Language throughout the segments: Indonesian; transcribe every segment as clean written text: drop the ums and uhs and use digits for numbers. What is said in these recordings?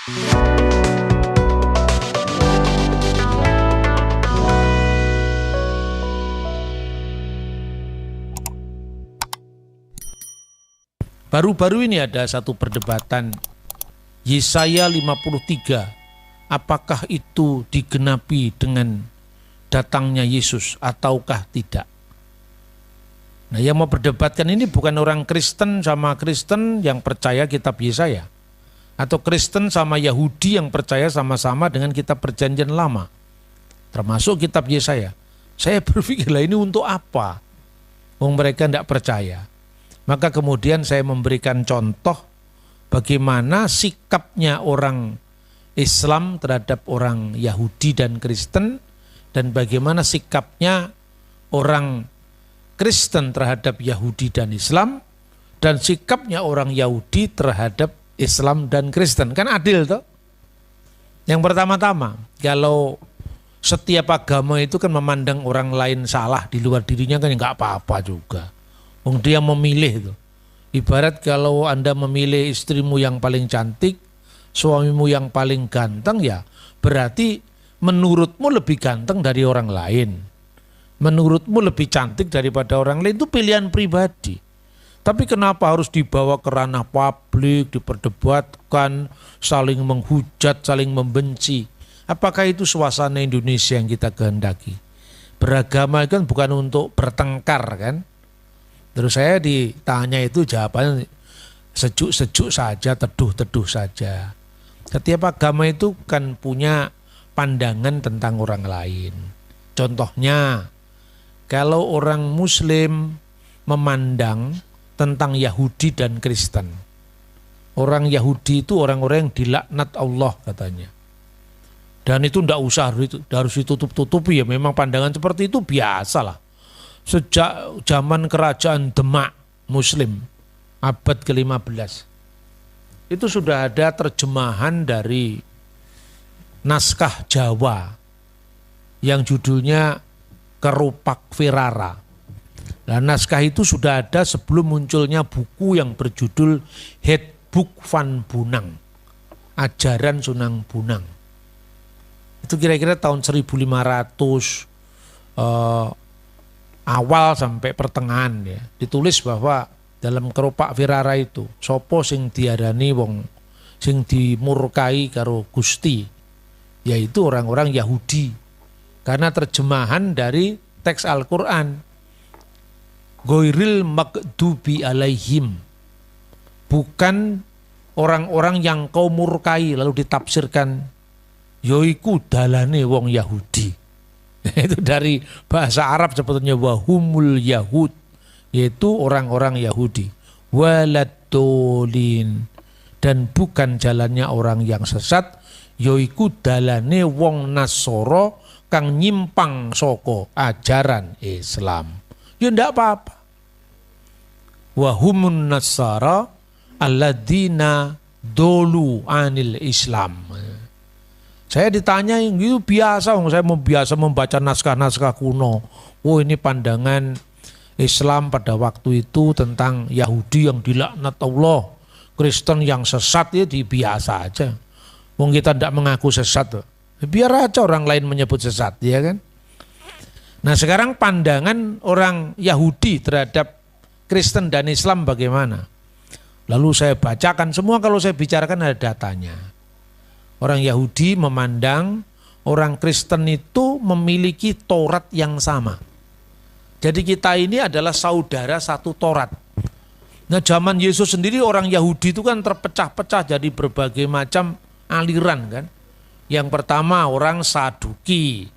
Baru-baru ini ada satu perdebatan Yesaya 53. Apakah itu digenapi dengan datangnya Yesus ataukah tidak? Nah, yang mau berdebatkan ini bukan orang Kristen sama Kristen yang percaya kitab Yesaya, atau Kristen sama Yahudi yang percaya sama-sama dengan kitab Perjanjian Lama, termasuk kitab Yesaya. Saya berpikirlah ini untuk apa? Mereka tidak percaya. Maka kemudian saya memberikan contoh bagaimana sikapnya orang Islam terhadap orang Yahudi dan Kristen, dan bagaimana sikapnya orang Kristen terhadap Yahudi dan Islam, dan sikapnya orang Yahudi terhadap Islam dan Kristen. Kan adil toh? Yang pertama-tama, kalau setiap agama itu kan memandang orang lain salah di luar dirinya kan nggak apa-apa juga. Dia memilih itu. Ibarat kalau Anda memilih istrimu yang paling cantik, suamimu yang paling ganteng, ya berarti menurutmu lebih ganteng dari orang lain. Menurutmu lebih cantik daripada orang lain, itu pilihan pribadi. Tapi kenapa harus dibawa ke ranah publik, diperdebatkan, saling menghujat, saling membenci? Apakah itu suasana Indonesia yang kita kehendaki? Beragama kan bukan untuk bertengkar kan? Terus saya ditanya itu jawabannya sejuk-sejuk saja, teduh-teduh saja. Setiap agama itu kan punya pandangan tentang orang lain. Contohnya, kalau orang Muslim memandang tentang Yahudi dan Kristen. Orang Yahudi itu orang-orang yang dilaknat Allah katanya. Dan itu tidak usah harus ditutup-tutupi, ya memang pandangan seperti itu biasalah. Sejak zaman kerajaan Demak Muslim abad ke-15 itu sudah ada terjemahan dari naskah Jawa yang judulnya Kerupak Wirara. Nah, naskah itu sudah ada sebelum munculnya buku yang berjudul Handboek van Bunang, Ajaran Sunan Bunang. Itu kira-kira tahun 1500 awal sampai pertengahan ya. Ditulis bahwa dalam Kerupak Wirara itu sopo sing diarani wong sing dimurkai karo Gusti, yaitu orang-orang Yahudi. Karena terjemahan dari teks Al-Qur'an. Ghairil maghdubi alaihim. Bukan orang-orang yang kau murkai, lalu ditafsirkan yoiku dalane wong Yahudi. Itu dari bahasa Arab sebetulnya wahumul Yahud, yaitu orang-orang Yahudi. Waladolin, dan bukan jalannya orang yang sesat, yoiku dalane wong Nasoro kang nyimpang soko ajaran Islam. Ya ndak apa-apa. Wahumun Nasara alladzina dolu anil Islam. Saya ditanya itu biasa, saya biasa membaca naskah-naskah kuno. Oh, ini pandangan Islam pada waktu itu tentang Yahudi yang dilaknat Allah, Kristen yang sesat, ya biasa aja. Wong kita tidak mengaku sesat, biar aja orang lain menyebut sesat, ya kan? Nah, sekarang pandangan orang Yahudi terhadap Kristen dan Islam bagaimana? Lalu saya bacakan semua, kalau saya bicarakan ada datanya. Orang Yahudi memandang orang Kristen itu memiliki Taurat yang sama. Jadi kita ini adalah saudara satu Taurat. Nah, zaman Yesus sendiri orang Yahudi itu kan terpecah-pecah jadi berbagai macam aliran kan. Yang pertama orang Saduki.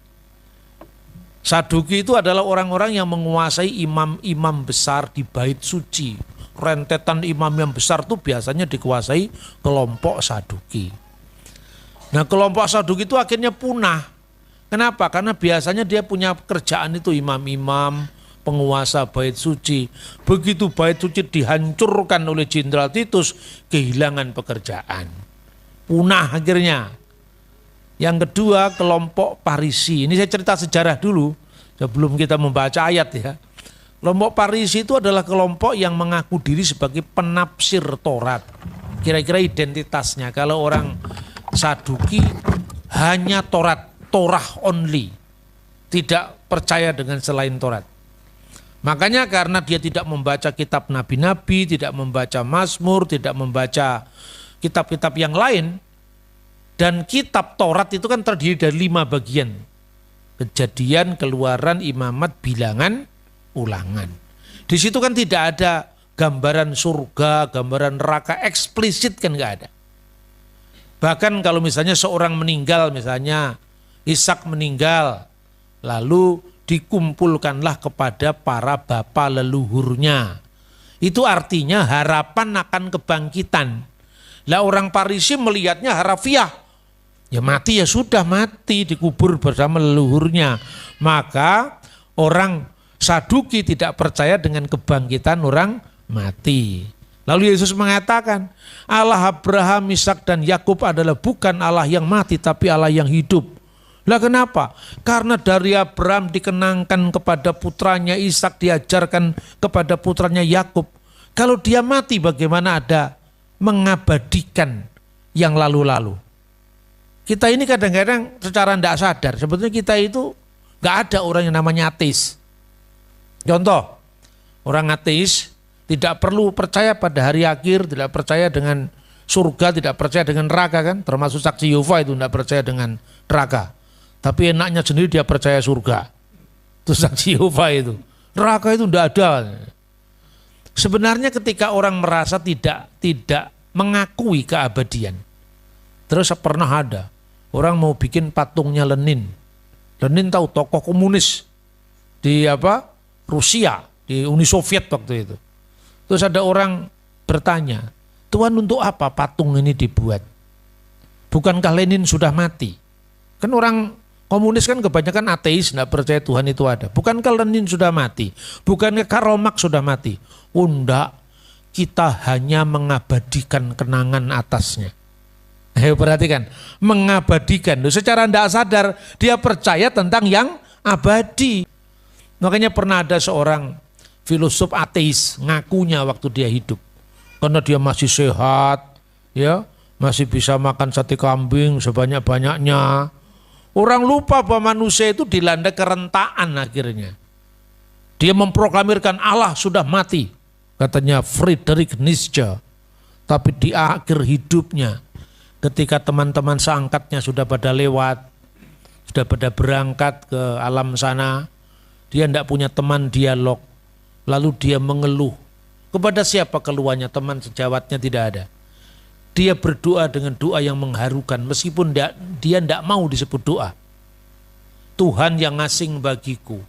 Saduki itu adalah orang-orang yang menguasai imam-imam besar di bait suci. Rentetan imam yang besar itu biasanya dikuasai kelompok Saduki. Nah, kelompok Saduki itu akhirnya punah. Kenapa? Karena biasanya dia punya kerjaan itu imam-imam, penguasa bait suci. Begitu bait suci dihancurkan oleh Jenderal Titus, kehilangan pekerjaan. Punah akhirnya. Yang kedua, kelompok Parisi. Ini saya cerita sejarah dulu sebelum kita membaca ayat ya. Kelompok Parisi itu adalah kelompok yang mengaku diri sebagai penafsir Taurat. Kira-kira identitasnya, kalau orang Saduki hanya Torah only, tidak percaya dengan selain Taurat. Makanya karena dia tidak membaca kitab nabi-nabi, tidak membaca Mazmur, tidak membaca kitab-kitab yang lain, dan kitab Taurat itu kan terdiri dari 5 bagian. Kejadian, Keluaran, Imamat, Bilangan, Ulangan. Di situ kan tidak ada gambaran surga, gambaran neraka eksplisit, kan nggak ada. Bahkan kalau misalnya seorang meninggal, misalnya Ishak meninggal, lalu dikumpulkanlah kepada para bapa leluhurnya. Itu artinya harapan akan kebangkitan. Lah orang Parisi melihatnya harafiah. Ya mati ya sudah mati, dikubur bersama leluhurnya. Maka orang Saduki tidak percaya dengan kebangkitan orang mati. Lalu Yesus mengatakan, Allah Abraham, Ishak dan Yakub adalah bukan Allah yang mati tapi Allah yang hidup. Lah kenapa? Karena dari Abraham dikenangkan kepada putranya Ishak, diajarkan kepada putranya Yakub. Kalau dia mati bagaimana ada mengabadikan yang lalu-lalu? Kita ini kadang-kadang secara tidak sadar, sebetulnya kita itu gak ada orang yang namanya ateis. Contoh, orang ateis tidak perlu percaya pada hari akhir, tidak percaya dengan surga, tidak percaya dengan neraka kan, termasuk saksi Yehova itu tidak percaya dengan neraka. Tapi enaknya sendiri dia percaya surga. Itu saksi Yehova itu. Neraka itu tidak ada. Sebenarnya ketika orang merasa tidak mengakui keabadian. Terus pernah ada orang mau bikin patungnya Lenin. Lenin tahu tokoh komunis di Rusia, di Uni Soviet waktu itu. Terus ada orang bertanya, Tuhan untuk apa patung ini dibuat? Bukankah Lenin sudah mati? Kan orang komunis kan kebanyakan ateis, tidak percaya Tuhan itu ada. Bukankah Lenin sudah mati? Bukankah Karl Marx sudah mati? Oh enggak, kita hanya mengabadikan kenangan atasnya. Perhatikan, mengabadikan. Secara tidak sadar dia percaya tentang yang abadi. Makanya pernah ada seorang filosof ateis ngakunya waktu dia hidup. Karena dia masih sehat, ya, masih bisa makan sate kambing sebanyak-banyaknya. Orang lupa bahwa manusia itu dilanda kerentaan akhirnya. Dia memproklamirkan Allah sudah mati, katanya Friedrich Nietzsche. Tapi di akhir hidupnya, ketika teman-teman seangkatnya sudah pada lewat, sudah pada berangkat ke alam sana, dia tidak punya teman dialog. Lalu dia mengeluh. Kepada siapa keluhannya? Teman sejawatnya tidak ada. Dia berdoa dengan doa yang mengharukan meskipun dia tidak mau disebut doa. Tuhan yang asing bagiku.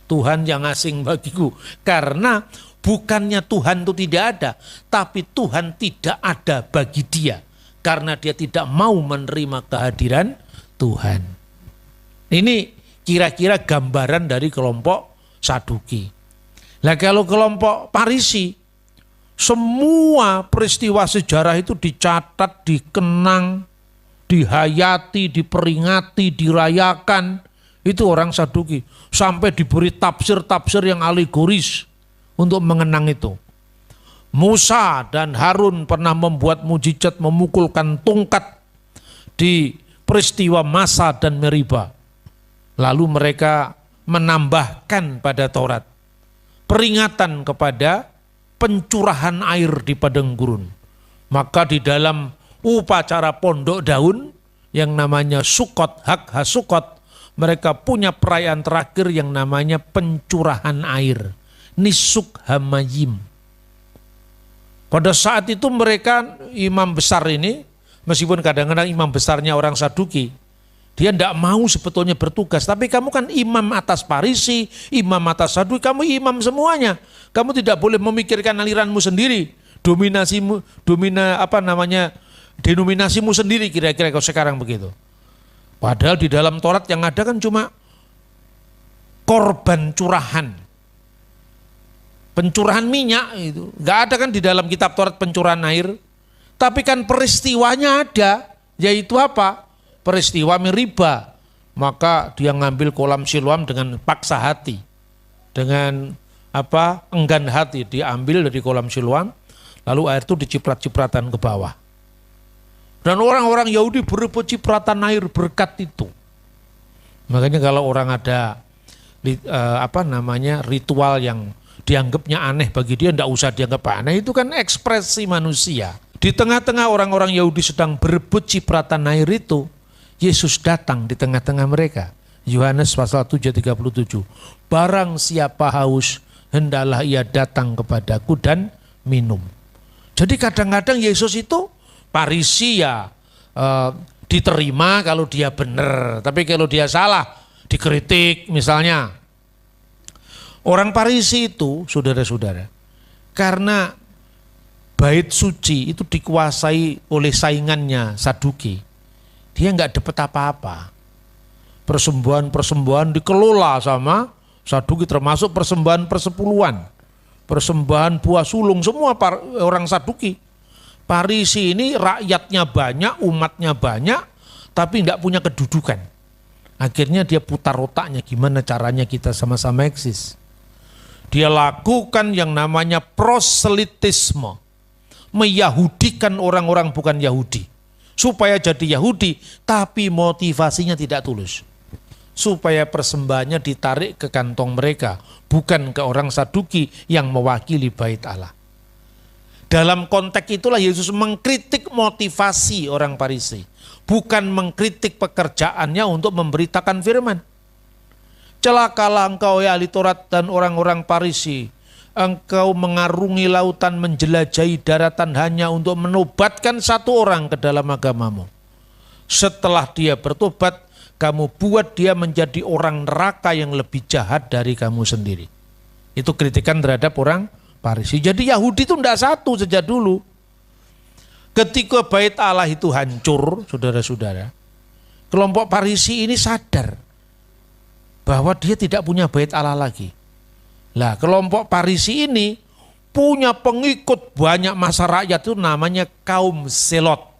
Tuhan yang asing bagiku. Karena bukannya Tuhan itu tidak ada, tapi Tuhan tidak ada bagi dia. Karena dia tidak mau menerima kehadiran Tuhan. Ini kira-kira gambaran dari kelompok Saduki. Nah kalau kelompok Parisi, semua peristiwa sejarah itu dicatat, dikenang, dihayati, diperingati, dirayakan. Itu orang Saduki. Sampai diberi tafsir-tafsir yang alegoris untuk mengenang itu. Musa dan Harun pernah membuat mujizat memukulkan tongkat di peristiwa Masa dan Meriba. Lalu mereka menambahkan pada Taurat peringatan kepada pencurahan air di padang gurun. Maka di dalam upacara pondok daun yang namanya Sukot, Hak Hasukot, mereka punya perayaan terakhir yang namanya pencurahan air, Nisuk Hamayim. Pada saat itu mereka, imam besar ini, meskipun kadang-kadang imam besarnya orang Saduki, dia tidak mau sebetulnya bertugas. Tapi kamu kan imam atas Parisi, imam atas Saduki, kamu imam semuanya. Kamu tidak boleh memikirkan aliranmu sendiri, denominasimu sendiri, kira-kira kalau sekarang begitu. Padahal di dalam Taurat yang ada kan cuma korban curahan. Pencurahan minyak itu. Enggak ada kan di dalam kitab Taurat pencurahan air. Tapi kan peristiwanya ada, yaitu apa? Peristiwa Meriba. Maka dia ngambil kolam Siloam dengan paksa hati. Dengan enggan hati, diambil dari kolam Siloam, lalu air itu diciprat-cipratan ke bawah. Dan orang-orang Yahudi berebut cipratan air berkat itu. Makanya kalau orang ada ritual yang dianggapnya aneh bagi dia, tidak usah dianggap aneh, itu kan ekspresi manusia. Di tengah-tengah orang-orang Yahudi sedang berebut cipratan air itu, Yesus datang di tengah-tengah mereka. Yohanes pasal 7:37. Barang siapa haus, hendaklah ia datang kepadaku dan minum. Jadi kadang-kadang Yesus itu Farisi ya diterima kalau dia benar, tapi kalau dia salah dikritik misalnya. Orang Farisi itu, saudara-saudara, karena bait suci itu dikuasai oleh saingannya Saduki, dia nggak dapat apa-apa. Persembahan-persembahan dikelola sama Saduki, termasuk persembahan persepuluhan, persembahan buah sulung, semua orang Saduki. Farisi ini rakyatnya banyak, umatnya banyak, tapi nggak punya kedudukan. Akhirnya dia putar otaknya, gimana caranya kita sama-sama eksis. Dia lakukan yang namanya proselitisme, meyahudikan orang-orang bukan Yahudi, supaya jadi Yahudi, tapi motivasinya tidak tulus. Supaya persembahannya ditarik ke kantong mereka, bukan ke orang Saduki yang mewakili bait Allah. Dalam konteks itulah Yesus mengkritik motivasi orang Farisi, bukan mengkritik pekerjaannya untuk memberitakan firman. Celakalah engkau ya ahli Taurat dan orang-orang Farisi, engkau mengarungi lautan, menjelajahi daratan hanya untuk menobatkan satu orang ke dalam agamamu. Setelah dia bertobat, kamu buat dia menjadi orang neraka yang lebih jahat dari kamu sendiri. Itu kritikan terhadap orang Farisi. Jadi Yahudi itu tidak satu sejak dulu. Ketika bait Allah itu hancur, saudara-saudara, kelompok Farisi ini sadar bahwa dia tidak punya bait Allah lagi. Lah, kelompok Farisi ini punya pengikut banyak masa rakyat, itu namanya kaum Selot.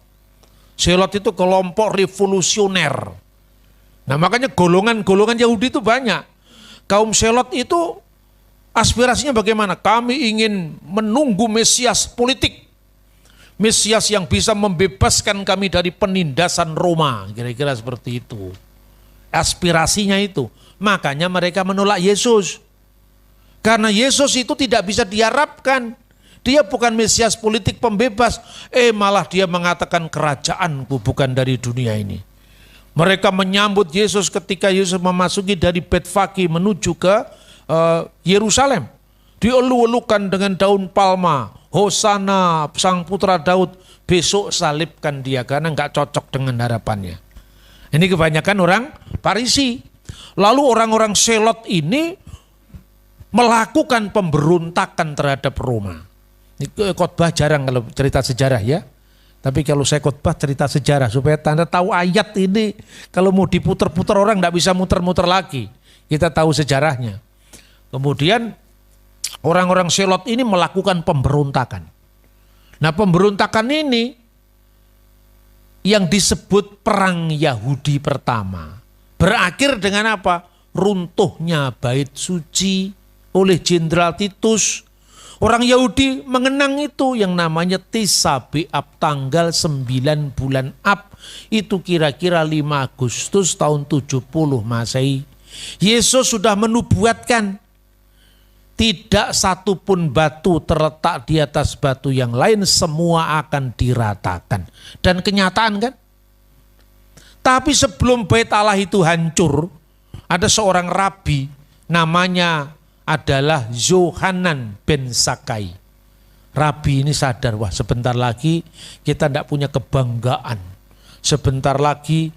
Selot itu kelompok revolusioner. Nah, makanya golongan-golongan Yahudi itu banyak. Kaum Selot itu aspirasinya bagaimana? Kami ingin menunggu Mesias politik. Mesias yang bisa membebaskan kami dari penindasan Roma. Kira-kira seperti itu. Aspirasinya itu. Makanya mereka menolak Yesus. Karena Yesus itu tidak bisa diharapkan. Dia bukan Mesias politik pembebas. Malah dia mengatakan kerajaanku bukan dari dunia ini. Mereka menyambut Yesus ketika Yesus memasuki dari Betfage menuju ke Yerusalem. Dielu-elukan dengan daun palma. Hosana sang putra Daud, besok salibkan dia, karena nggak cocok dengan harapannya. Ini kebanyakan orang Farisi. Lalu orang-orang Selot ini melakukan pemberontakan terhadap Roma. Ini khotbah jarang kalau cerita sejarah ya. Tapi kalau saya khotbah cerita sejarah supaya Anda tahu ayat ini kalau mau diputer-puter orang nggak bisa muter-muter lagi. Kita tahu sejarahnya. Kemudian orang-orang Selot ini melakukan pemberontakan. Nah, pemberontakan ini yang disebut perang Yahudi pertama. Berakhir dengan apa? Runtuhnya bait suci oleh Jenderal Titus. Orang Yahudi mengenang itu yang namanya Tisa Beab, tanggal 9 bulan Ab. Itu kira-kira 5 Agustus tahun 70 Masehi. Yesus sudah menubuatkan tidak satu pun batu terletak di atas batu yang lain, semua akan diratakan. Dan kenyataan kan? Tapi sebelum bait Allah itu hancur, ada seorang rabi namanya adalah Yohanan bin Zakkai. Rabi ini sadar, wah sebentar lagi kita tidak punya kebanggaan. Sebentar lagi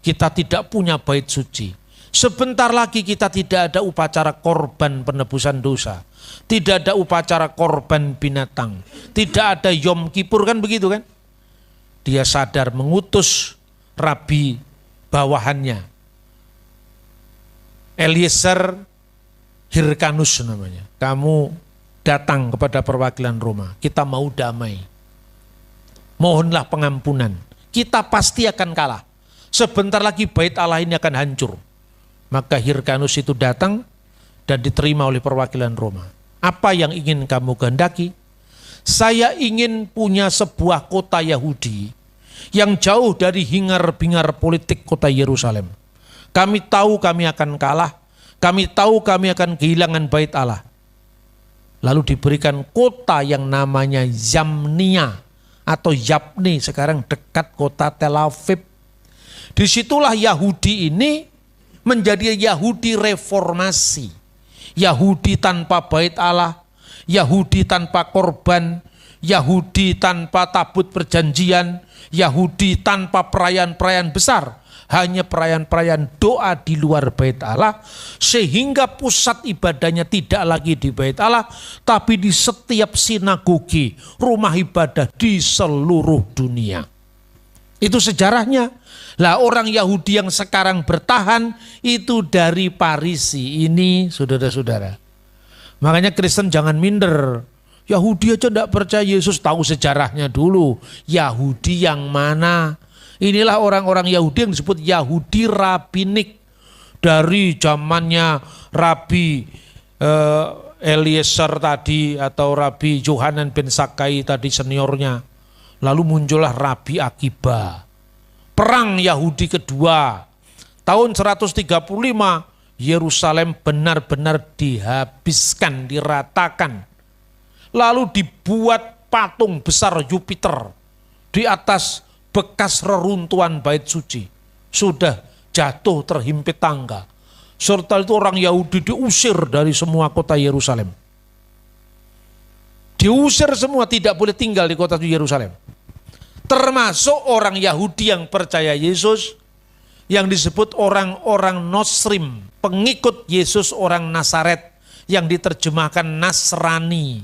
kita tidak punya bait suci. Sebentar lagi kita tidak ada upacara korban penebusan dosa. Tidak ada upacara korban binatang. Tidak ada Yom Kippur, kan begitu kan? Dia sadar, mengutus rabi bawahannya, Eliezer Hirkanus namanya. Kamu datang kepada perwakilan Roma. Kita mau damai. Mohonlah pengampunan. Kita pasti akan kalah. Sebentar lagi bait Allah ini akan hancur. Maka Hirkanus itu datang dan diterima oleh perwakilan Roma. Apa yang ingin kamu kehendaki? Saya ingin punya sebuah kota Yahudi yang jauh dari hingar-bingar politik kota Yerusalem. Kami tahu kami akan kalah, kami tahu kami akan kehilangan bait Allah. Lalu diberikan kota yang namanya Yamnia atau Yapni, sekarang dekat kota Tel Aviv. Disitulah Yahudi ini menjadi Yahudi reformasi. Yahudi tanpa bait Allah, Yahudi tanpa korban, Yahudi tanpa tabut perjanjian, Yahudi tanpa perayaan-perayaan besar, hanya perayaan-perayaan doa di luar bait Allah, sehingga pusat ibadahnya tidak lagi di bait Allah, tapi di setiap sinagogi, rumah ibadah di seluruh dunia. Itu sejarahnya. Lah orang Yahudi yang sekarang bertahan itu dari Parisi ini, saudara-saudara. Makanya Kristen jangan minder. Yahudi aja tidak percaya Yesus, tahu sejarahnya dulu. Yahudi yang mana? Inilah orang-orang Yahudi yang disebut Yahudi Rabinik. Dari zamannya Rabi Eliezer tadi atau Rabi Yohanan bin Zakkai tadi seniornya. Lalu muncullah Rabi Akiba. Perang Yahudi kedua. Tahun 135 Yerusalem benar-benar dihabiskan, diratakan. Lalu dibuat patung besar Jupiter di atas bekas reruntuhan bait suci. Sudah jatuh terhimpit tangga. Serta itu orang Yahudi diusir dari semua kota Yerusalem. Diusir semua, tidak boleh tinggal di kota Yerusalem. Termasuk orang Yahudi yang percaya Yesus, yang disebut orang-orang Nosrim, pengikut Yesus orang Nazaret, yang diterjemahkan Nasrani.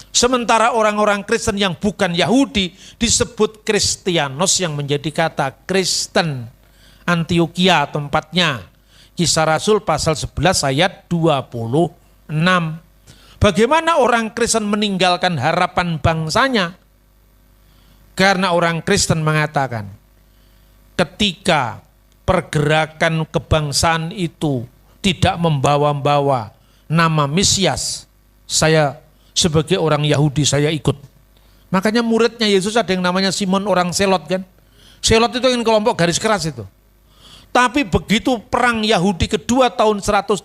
Sementara orang-orang Kristen yang bukan Yahudi disebut Kristianos, yang menjadi kata Kristen. Antioquia tempatnya. Kisah Rasul pasal 11 ayat 26. Bagaimana orang Kristen meninggalkan harapan bangsanya? Karena orang Kristen mengatakan, ketika pergerakan kebangsaan itu tidak membawa-bawa nama Mesias, saya sebagai orang Yahudi saya ikut. Makanya muridnya Yesus ada yang namanya Simon orang Selot kan. Selot itu yang kelompok garis keras itu. Tapi begitu perang Yahudi kedua tahun 130,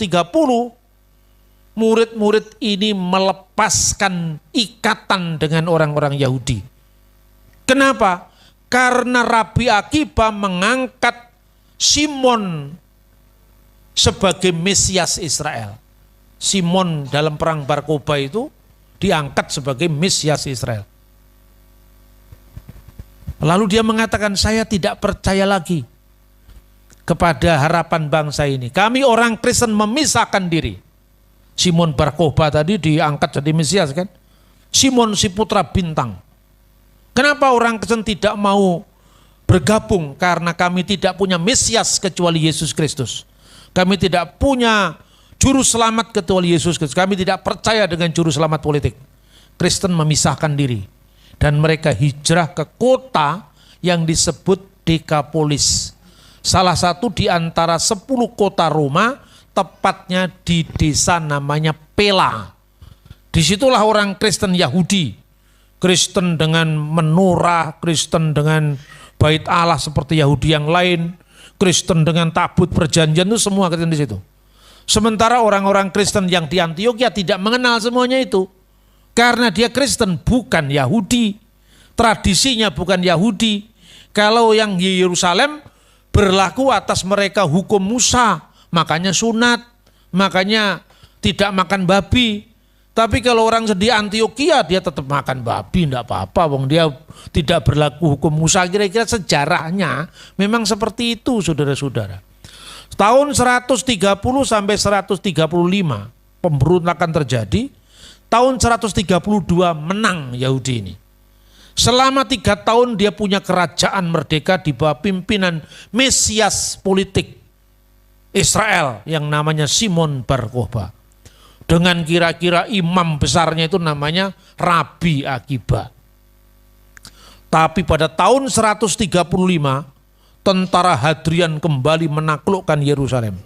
murid-murid ini melepaskan ikatan dengan orang-orang Yahudi. Kenapa? Karena Rabi Akiba mengangkat Simon sebagai Mesias Israel. Simon dalam perang Bar Kokhba itu diangkat sebagai Mesias Israel. Lalu dia mengatakan, saya tidak percaya lagi kepada harapan bangsa ini. Kami orang Kristen memisahkan diri. Simon Bar Kokhba tadi diangkat jadi Mesias kan. Simon si putra bintang. Kenapa orang Kristen tidak mau bergabung? Karena kami tidak punya Mesias kecuali Yesus Kristus. Kami tidak punya juru selamat kecuali Yesus Kristus. Kami tidak percaya dengan juru selamat politik. Kristen memisahkan diri. Dan mereka hijrah ke kota yang disebut Dekapolis. Salah satu di antara 10 kota Roma, tepatnya di desa namanya Pela. Disitulah orang Kristen Yahudi. Kristen dengan menorah, Kristen dengan bait Allah seperti Yahudi yang lain, Kristen dengan tabut perjanjian, itu semua Kristen di situ. Sementara orang-orang Kristen yang di Antioquia tidak mengenal semuanya itu. Karena dia Kristen bukan Yahudi. Tradisinya bukan Yahudi. Kalau yang di Yerusalem berlaku atas mereka hukum Musa, makanya sunat, makanya tidak makan babi. Tapi kalau orang di Antioquia dia tetap makan babi, tidak apa-apa, wong dia tidak berlaku hukum Musa. Kira-kira sejarahnya memang seperti itu, saudara-saudara. Tahun 130 sampai 135 pemberontakan terjadi. Tahun 132 menang Yahudi ini. Selama 3 tahun dia punya kerajaan merdeka di bawah pimpinan Mesias politik Israel yang namanya Simon Bar Kokhba. Dengan kira-kira imam besarnya itu namanya Rabi Akiba. Tapi pada tahun 135 tentara Hadrian kembali menaklukkan Yerusalem.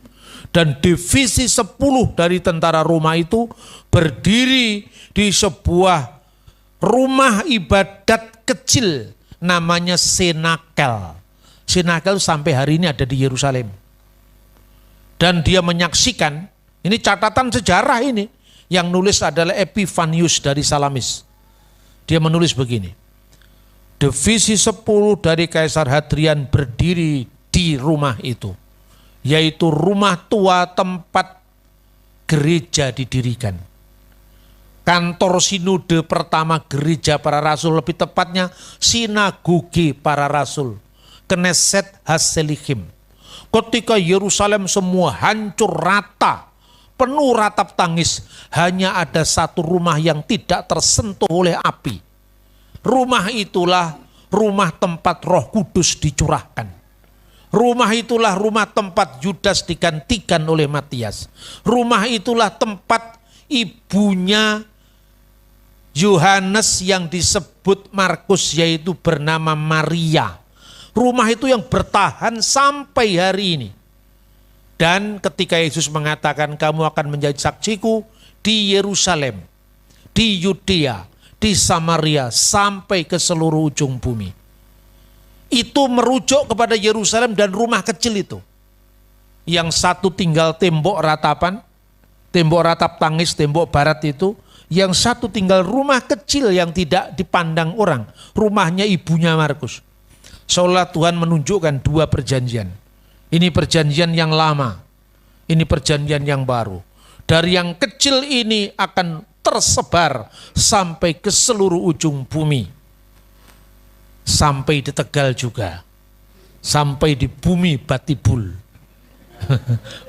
Dan divisi 10 dari tentara Roma itu berdiri di sebuah rumah ibadat kecil namanya Senakel. Senakel sampai hari ini ada di Yerusalem. Dan dia menyaksikan, ini catatan sejarah ini, yang nulis adalah Epifanius dari Salamis. Dia menulis begini, divisi 10 dari Kaisar Hadrian berdiri di rumah itu, yaitu rumah tua tempat gereja didirikan. Kantor sinode pertama gereja para rasul, lebih tepatnya sinagoge para rasul, Knesset Haselichim. Ketika Yerusalem semua hancur rata, penuh ratap tangis, hanya ada satu rumah yang tidak tersentuh oleh api. Rumah itulah rumah tempat Roh Kudus dicurahkan. Rumah itulah rumah tempat Yudas digantikan oleh Matias. Rumah itulah tempat ibunya Yohanes yang disebut Markus, yaitu bernama Maria. Rumah itu yang bertahan sampai hari ini. Dan ketika Yesus mengatakan kamu akan menjadi saksiku di Yerusalem, di Yudea, di Samaria, sampai ke seluruh ujung bumi. Itu merujuk kepada Yerusalem dan rumah kecil itu. Yang satu tinggal tembok ratapan, tembok ratap tangis, tembok barat itu. Yang satu tinggal rumah kecil yang tidak dipandang orang, rumahnya ibunya Markus. Seolah Tuhan menunjukkan dua perjanjian. Ini perjanjian yang lama, ini perjanjian yang baru. Dari yang kecil ini akan tersebar sampai ke seluruh ujung bumi. Sampai di Tegal juga. Sampai di bumi Batibul.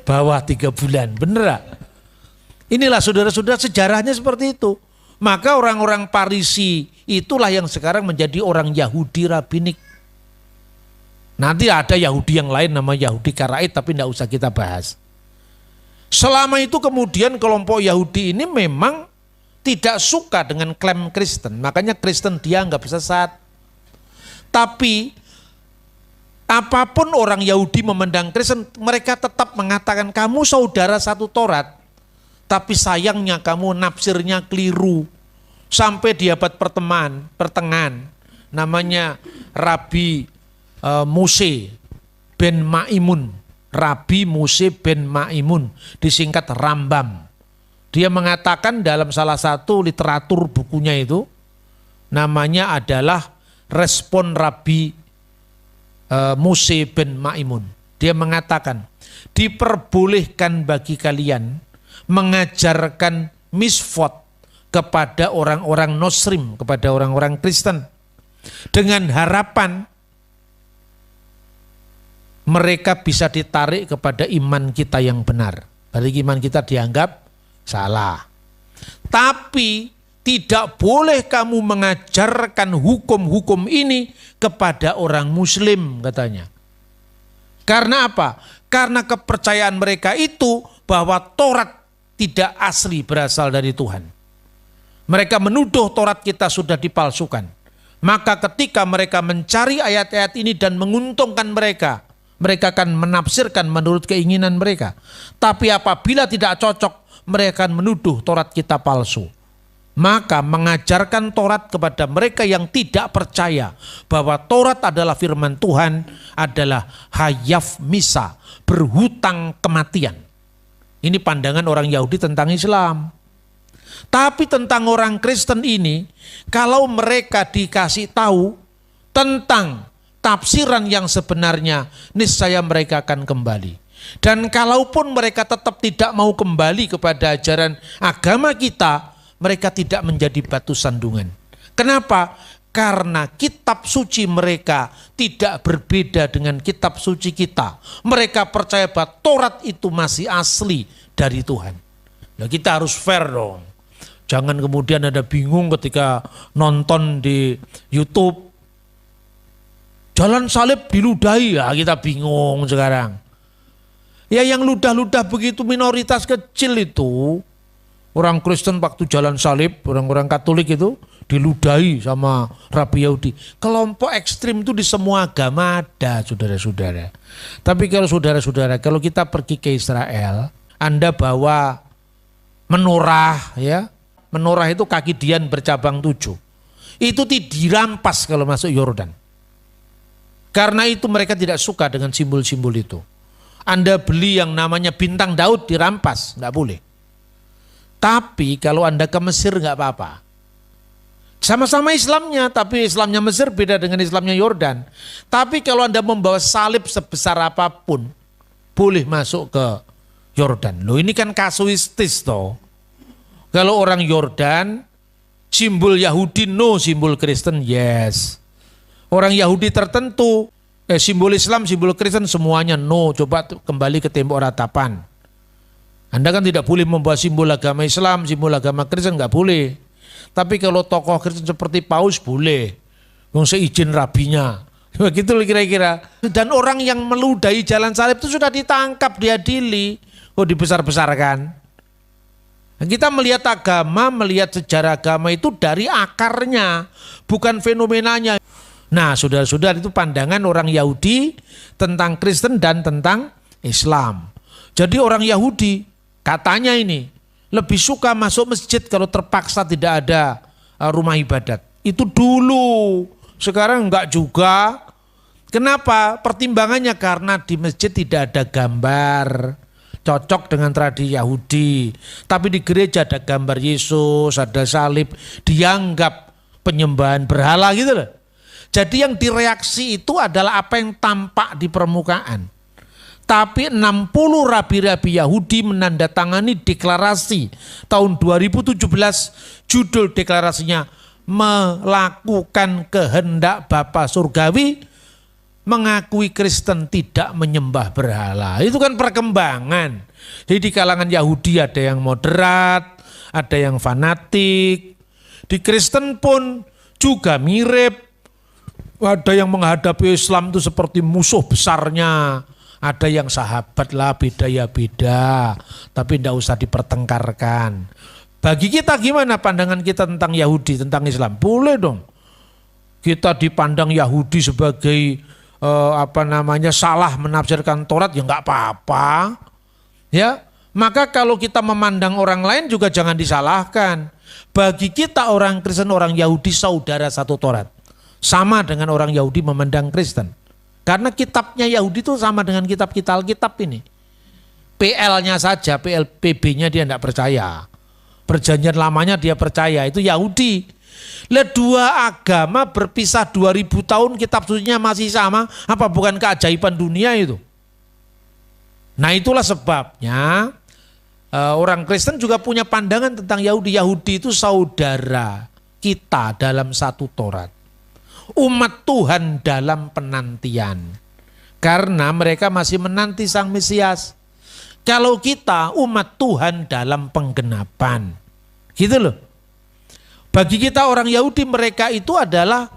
Bawah 3 bulan, bener gak? Inilah saudara-saudara sejarahnya seperti itu. Maka orang-orang Farisi itulah yang sekarang menjadi orang Yahudi rabbinik. Nanti ada Yahudi yang lain nama Yahudi Karaid, tapi tidak usah kita bahas. Selama itu kemudian kelompok Yahudi ini memang tidak suka dengan klaim Kristen. Makanya Kristen dianggap sesat. Tapi apapun orang Yahudi memandang Kristen, mereka tetap mengatakan kamu saudara satu Taurat. Tapi sayangnya kamu nafsirnya keliru. Sampai di abad pertengahan namanya Rabi Mose ben Maimun. Rabi Mose ben Maimun, disingkat Rambam. Dia mengatakan dalam salah satu literatur bukunya itu, namanya adalah Respon Rabi Mose ben Maimun. Dia mengatakan, diperbolehkan bagi kalian mengajarkan misfot kepada orang-orang Nosrim, kepada orang-orang Kristen, dengan harapan mereka bisa ditarik kepada iman kita yang benar. Berarti iman kita dianggap salah. Tapi tidak boleh kamu mengajarkan hukum-hukum ini kepada orang Muslim, katanya. Karena apa? Karena kepercayaan mereka itu bahwa Taurat tidak asli berasal dari Tuhan. Mereka menuduh Taurat kita sudah dipalsukan. Maka ketika mereka mencari ayat-ayat ini dan menguntungkan mereka, mereka akan menafsirkan menurut keinginan mereka. Tapi apabila tidak cocok, mereka akan menuduh Taurat kita palsu. Maka mengajarkan Taurat kepada mereka yang tidak percaya bahwa Taurat adalah firman Tuhan adalah hayaf misa, berhutang kematian. Ini pandangan orang Yahudi tentang Islam. Tapi tentang orang Kristen ini, kalau mereka dikasih tahu tentang tafsiran yang sebenarnya, niscaya mereka akan kembali. Dan kalaupun mereka tetap tidak mau kembali kepada ajaran agama kita, mereka tidak menjadi batu sandungan. Kenapa? Karena kitab suci mereka tidak berbeda dengan kitab suci kita. Mereka percaya bahwa Taurat itu masih asli dari Tuhan. Ya kita harus fair dong. Jangan kemudian ada bingung ketika nonton di YouTube. Jalan salib diludahi, ya kita bingung sekarang. Ya yang ludah-ludah begitu minoritas kecil itu. Orang Kristen waktu jalan salib, orang-orang Katolik itu diludahi sama Rabi Yahudi. Kelompok ekstrim itu di semua agama ada, saudara-saudara. Tapi kalau saudara-saudara, kalau kita pergi ke Israel, Anda bawa menorah, ya, menorah itu kaki dian bercabang 7. itu dirampas kalau masuk Yordan. Karena itu mereka tidak suka dengan simbol-simbol itu. Anda beli yang namanya bintang Daud dirampas, nggak boleh. Tapi kalau Anda ke Mesir nggak apa-apa. Sama-sama Islamnya, tapi Islamnya Mesir beda dengan Islamnya Yordan. Tapi kalau Anda membawa salib sebesar apapun, boleh masuk ke Yordan. Loh ini kan kasuistis toh. Kalau orang Yordan, simbol Yahudi no, simbol Kristen yes. Orang Yahudi tertentu, simbol Islam, simbol Kristen semuanya no. Coba kembali ke tembok ratapan. Anda kan tidak boleh membawa simbol agama Islam, simbol agama Kristen nggak boleh. Tapi kalau tokoh Kristen seperti Paus boleh, yang seizin rabinya, begitu kira-kira. Dan orang yang meludahi jalan salib itu sudah ditangkap, diadili, dibesar-besarkan. Dan kita melihat agama, melihat sejarah agama itu dari akarnya, bukan fenomenanya. Nah, saudara-saudara, itu pandangan orang Yahudi tentang Kristen dan tentang Islam. Jadi orang Yahudi katanya ini lebih suka masuk masjid kalau terpaksa tidak ada rumah ibadat. Itu dulu, sekarang enggak juga. Kenapa? Pertimbangannya karena di masjid tidak ada gambar, cocok dengan tradisi Yahudi. Tapi di gereja ada gambar Yesus, ada salib, dianggap penyembahan berhala gitu loh. Jadi yang direaksi itu adalah apa yang tampak di permukaan. Tapi 60 rabi-rabi Yahudi menandatangani deklarasi tahun 2017, judul deklarasinya melakukan kehendak Bapa Surgawi, mengakui Kristen tidak menyembah berhala. Itu kan perkembangan. Jadi di kalangan Yahudi ada yang moderat, ada yang fanatik. Di Kristen pun juga mirip. Ada yang menghadapi Islam itu seperti musuh besarnya. Ada yang sahabat lah, beda ya beda, tapi tidak usah dipertengkarkan. Bagi kita gimana pandangan kita tentang Yahudi, tentang Islam? Boleh dong. Kita dipandang Yahudi sebagai salah menafsirkan Taurat, ya nggak apa-apa. Ya, maka kalau kita memandang orang lain juga jangan disalahkan. Bagi kita orang Kristen, orang Yahudi saudara satu Taurat. Sama dengan orang Yahudi memandang Kristen. Karena kitabnya Yahudi itu sama dengan kitab kita Alkitab ini. PL-nya saja, PLPB-nya dia tidak percaya. Perjanjian lamanya dia percaya, itu Yahudi. Lah dua agama berpisah 2000 tahun, kitab sucinya masih sama, apa bukan keajaiban dunia itu? Nah itulah sebabnya orang Kristen juga punya pandangan tentang Yahudi. Yahudi itu saudara kita dalam satu Taurat. Umat Tuhan dalam penantian. Karena mereka masih menanti Sang Mesias. Kalau kita umat Tuhan dalam penggenapan. Gitu loh. Bagi kita orang Yahudi, mereka itu adalah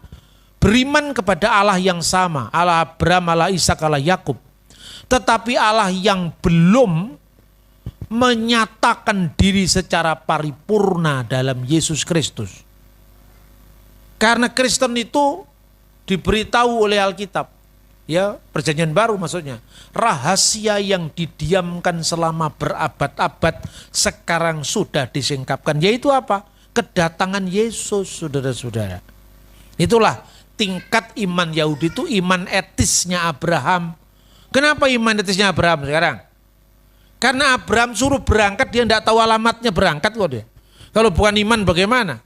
beriman kepada Allah yang sama. Allah Abraham, Allah Ishak, Allah Yakub. Tetapi Allah yang belum menyatakan diri secara paripurna dalam Yesus Kristus. Karena Kristen itu diberitahu oleh Alkitab, ya perjanjian baru maksudnya, rahasia yang didiamkan selama berabad-abad sekarang sudah disingkapkan, yaitu apa? Kedatangan Yesus, saudara-saudara. Itulah tingkat iman Yahudi itu iman etisnya Abraham. Kenapa iman etisnya Abraham sekarang? Karena Abraham suruh berangkat, dia tidak tahu alamatnya berangkat kok dia. Kalau bukan iman bagaimana?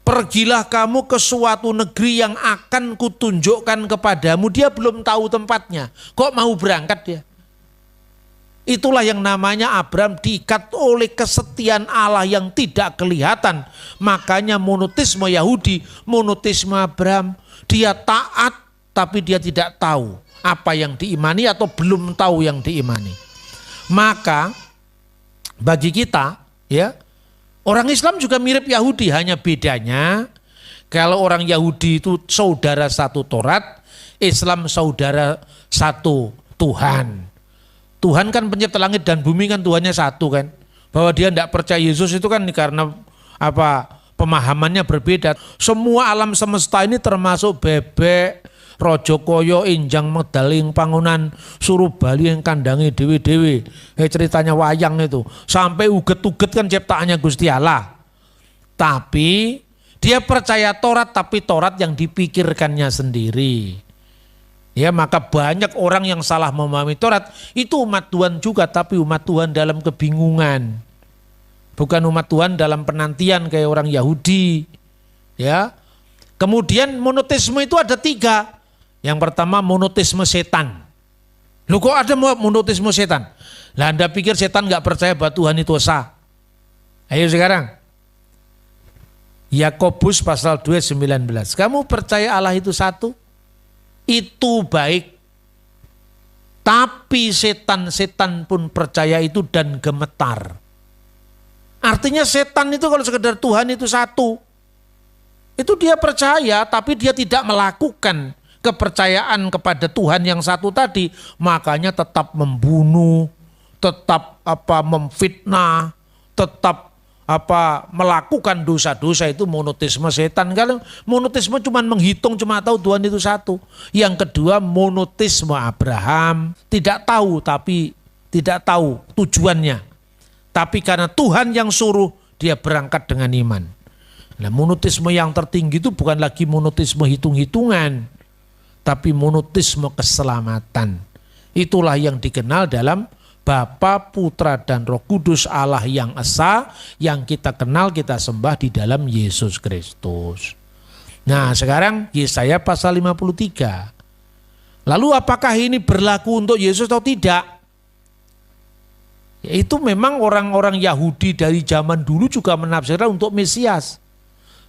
Pergilah kamu ke suatu negeri yang akan kutunjukkan kepadamu. Dia belum tahu tempatnya. Kok mau berangkat dia? Itulah yang namanya Abraham diikat oleh kesetiaan Allah yang tidak kelihatan. Makanya monoteisme Yahudi, monoteisme Abraham. Dia taat tapi dia tidak tahu apa yang diimani atau belum tahu yang diimani. Maka bagi kita, ya, orang Islam juga mirip Yahudi, hanya bedanya kalau orang Yahudi itu saudara satu Taurat, Islam saudara satu Tuhan. Tuhan kan pencipta langit dan bumi, kan Tuhannya satu kan. Bahwa dia tidak percaya Yesus itu kan karena apa? Pemahamannya berbeda. Semua alam semesta ini termasuk bebek, rojo koyo, injang medaling pangunan, suruh bali yang kandangi dewi-dewi. Ceritanya wayang itu. Sampai uget-uget kan ciptaannya Gusti Allah. Tapi Dia percaya Taurat, tapi Taurat yang dipikirkannya sendiri. Ya, maka banyak orang yang salah memahami Taurat. Itu umat Tuhan juga, tapi umat Tuhan dalam kebingungan. Bukan umat Tuhan dalam penantian kayak orang Yahudi. Ya. Kemudian monoteisme itu ada 3. Yang pertama monoteisme setan. Loh, kok ada monoteisme setan? Lah Anda pikir setan nggak percaya bahwa Tuhan itu esa? Ayo sekarang. Yakobus pasal 2:19. Kamu percaya Allah itu satu? Itu baik. Tapi setan-setan pun percaya itu dan gemetar. Artinya setan itu kalau sekedar Tuhan itu satu. Itu dia percaya tapi dia tidak melakukan kepercayaan kepada Tuhan yang satu tadi, makanya tetap membunuh, tetap memfitnah, tetap melakukan dosa-dosa. Itu monoteisme setan. Kalau monoteisme cuma menghitung, cuma tahu Tuhan itu satu. Yang kedua monoteisme Abraham, tidak tahu tapi tidak tahu tujuannya. Tapi karena Tuhan yang suruh, dia berangkat dengan iman. Nah, monoteisme yang tertinggi itu bukan lagi monoteisme hitung-hitungan, tapi monoteisme keselamatan. Itulah yang dikenal dalam Bapa, Putra, dan Roh Kudus, Allah yang esa, yang kita kenal, kita sembah di dalam Yesus Kristus. Nah, sekarang Yesaya pasal 53. Lalu apakah ini berlaku untuk Yesus atau tidak? Itu memang orang-orang Yahudi dari zaman dulu juga menafsirkan untuk Mesias.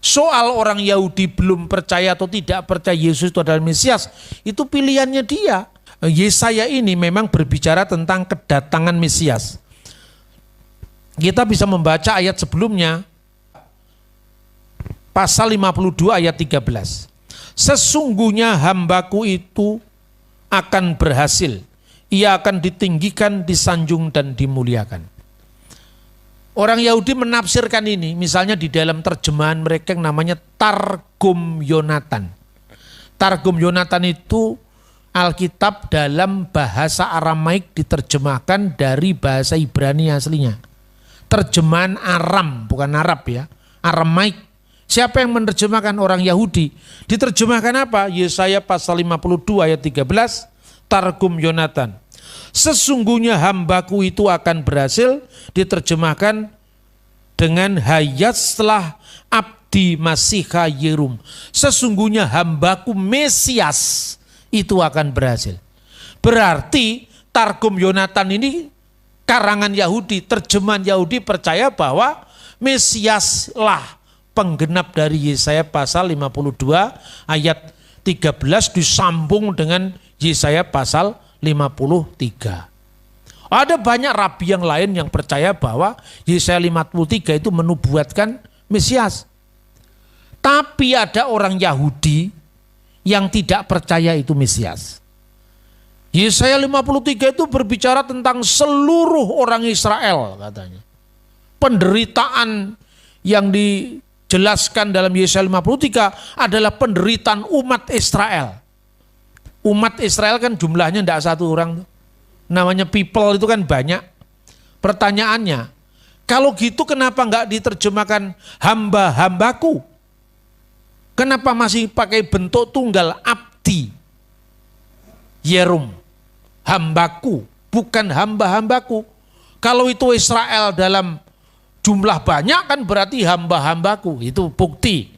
Soal orang Yahudi belum percaya atau tidak percaya Yesus itu adalah Mesias, itu pilihannya dia. Yesaya ini memang berbicara tentang kedatangan Mesias. Kita bisa membaca ayat sebelumnya, pasal 52 ayat 13. Sesungguhnya hambaku itu akan berhasil, ia akan ditinggikan, disanjung, dan dimuliakan. Orang Yahudi menafsirkan ini, misalnya di dalam terjemahan mereka yang namanya Targum Yonatan. Targum Yonatan itu Alkitab dalam bahasa Aramaik diterjemahkan dari bahasa Ibrani aslinya. Terjemahan Aram, bukan Arab ya, Aramaik. Siapa yang menerjemahkan? Orang Yahudi. Diterjemahkan apa? Yesaya pasal 52 ayat 13, Targum Yonatan. Sesungguhnya hambaku itu akan berhasil, diterjemahkan dengan hayatlah abdi Masiha Yerum. Sesungguhnya hambaku Mesias itu akan berhasil. Berarti Targum Yonatan ini karangan Yahudi, terjemahan Yahudi percaya bahwa Mesiaslah penggenap dari Yesaya pasal 52 ayat 13 disambung dengan Yesaya pasal 53. Ada banyak rabi yang lain yang percaya bahwa Yesaya 53 itu menubuatkan Mesias. Tapi ada orang Yahudi yang tidak percaya itu Mesias. Yesaya 53 itu berbicara tentang seluruh orang Israel katanya. Penderitaan yang dijelaskan dalam Yesaya 53 adalah penderitaan umat Israel. Umat Israel kan jumlahnya tidak satu orang. Namanya people itu kan banyak. Pertanyaannya, kalau gitu kenapa enggak diterjemahkan hamba-hambaku? Kenapa masih pakai bentuk tunggal abdi? Yerum, hambaku, bukan hamba-hambaku. Kalau itu Israel dalam jumlah banyak kan berarti hamba-hambaku. Itu bukti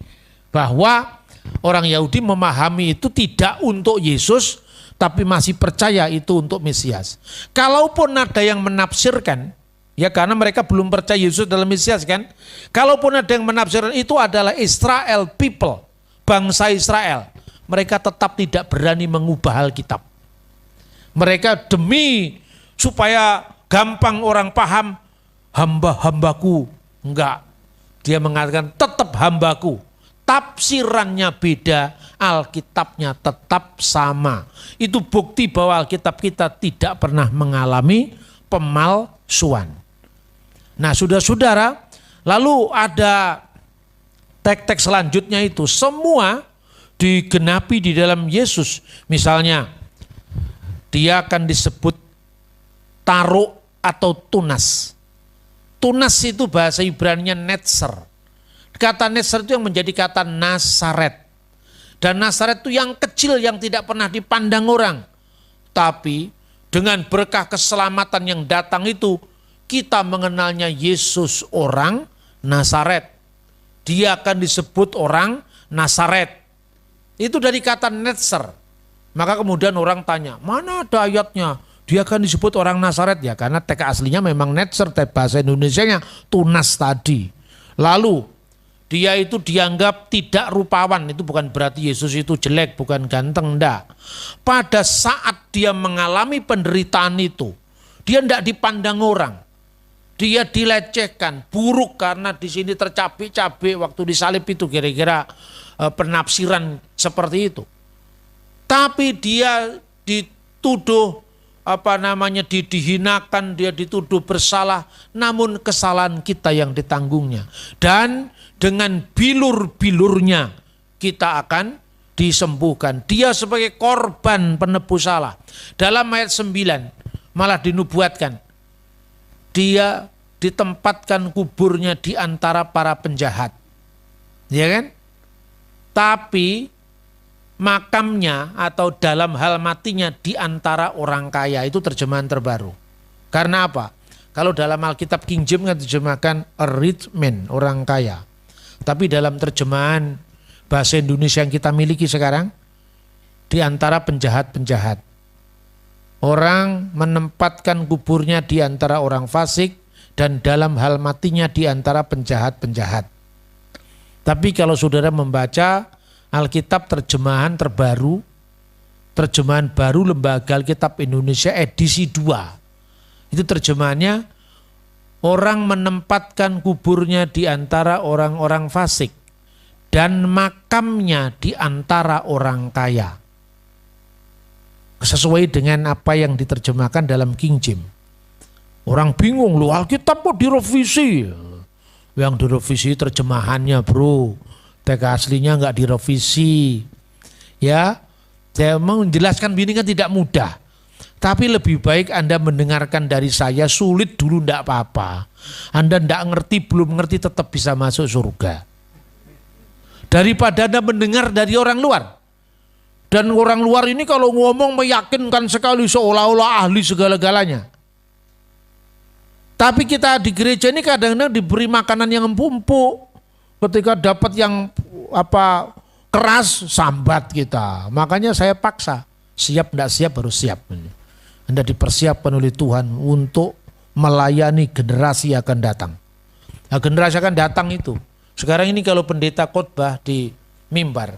bahwa orang Yahudi memahami itu tidak untuk Yesus, tapi masih percaya itu untuk Mesias. Kalaupun ada yang menafsirkan, ya karena mereka belum percaya Yesus dalam Mesias kan. Kalaupun ada yang menafsirkan itu adalah Israel people, bangsa Israel, mereka tetap tidak berani mengubah Alkitab. Mereka demi supaya gampang orang paham, hamba-hambaku, enggak. Dia mengatakan tetap hambaku. Tafsirannya beda, Alkitabnya tetap sama. Itu bukti bahwa Alkitab kita tidak pernah mengalami pemalsuan. Nah, saudara-saudara, lalu ada teks-teks selanjutnya itu semua digenapi di dalam Yesus. Misalnya, dia akan disebut taruh atau tunas. Tunas itu bahasa Ibraninya netzer. Kata Netzer itu yang menjadi kata Nasaret. Dan Nasaret itu yang kecil yang tidak pernah dipandang orang. Tapi dengan berkah keselamatan yang datang itu, kita mengenalnya Yesus orang Nasaret. Dia akan disebut orang Nasaret. Itu dari kata Netzer. Maka kemudian orang tanya, mana ada ayatnya? Dia akan disebut orang Nasaret ya, karena teks aslinya memang Netzer, teks bahasa Indonesianya tunas tadi. Lalu dia itu dianggap tidak rupawan, itu bukan berarti Yesus itu jelek, bukan ganteng, enggak. Pada saat dia mengalami penderitaan itu, dia enggak dipandang orang. Dia dilecehkan, buruk karena di sini tercabik-cabik waktu disalib itu, kira-kira penafsiran seperti itu. Tapi dia dituduh dihinakan, dia dituduh bersalah, namun kesalahan kita yang ditanggungnya. Dan dengan bilur-bilurnya kita akan disembuhkan. Dia sebagai korban penebus salah. Dalam ayat 9 malah dinubuatkan, dia ditempatkan kuburnya di antara para penjahat. Ya kan? Tapi makamnya atau dalam hal matinya di antara orang kaya, itu terjemahan terbaru. Karena apa? Kalau dalam Alkitab King James kan terjemahkan a rich man, orang kaya. Tapi dalam terjemahan bahasa Indonesia yang kita miliki sekarang, di antara penjahat-penjahat. Orang menempatkan kuburnya di antara orang fasik dan dalam hal matinya di antara penjahat-penjahat. Tapi kalau saudara membaca Alkitab terjemahan terbaru, terjemahan baru Lembaga Alkitab Indonesia edisi 2. Itu terjemahannya, orang menempatkan kuburnya di antara orang-orang fasik dan makamnya di antara orang kaya. Sesuai dengan apa yang diterjemahkan dalam King James. Orang bingung, loh Alkitab kok direvisi? Yang direvisi terjemahannya bro. Teks aslinya enggak direvisi. Ya, saya mau menjelaskan ini kan tidak mudah. Tapi lebih baik Anda mendengarkan dari saya, sulit dulu enggak apa-apa. Anda enggak ngerti, belum ngerti tetap bisa masuk surga. Daripada Anda mendengar dari orang luar. Dan orang luar ini kalau ngomong meyakinkan sekali seolah-olah ahli segala-galanya. Tapi kita di gereja ini kadang-kadang diberi makanan yang empuk. Ketika dapat yang keras, sambat kita. Makanya saya paksa, siap enggak siap harus siap. Anda dipersiapkan oleh Tuhan untuk melayani generasi yang akan datang. Nah, generasi akan datang itu. Sekarang ini kalau pendeta khotbah di mimbar,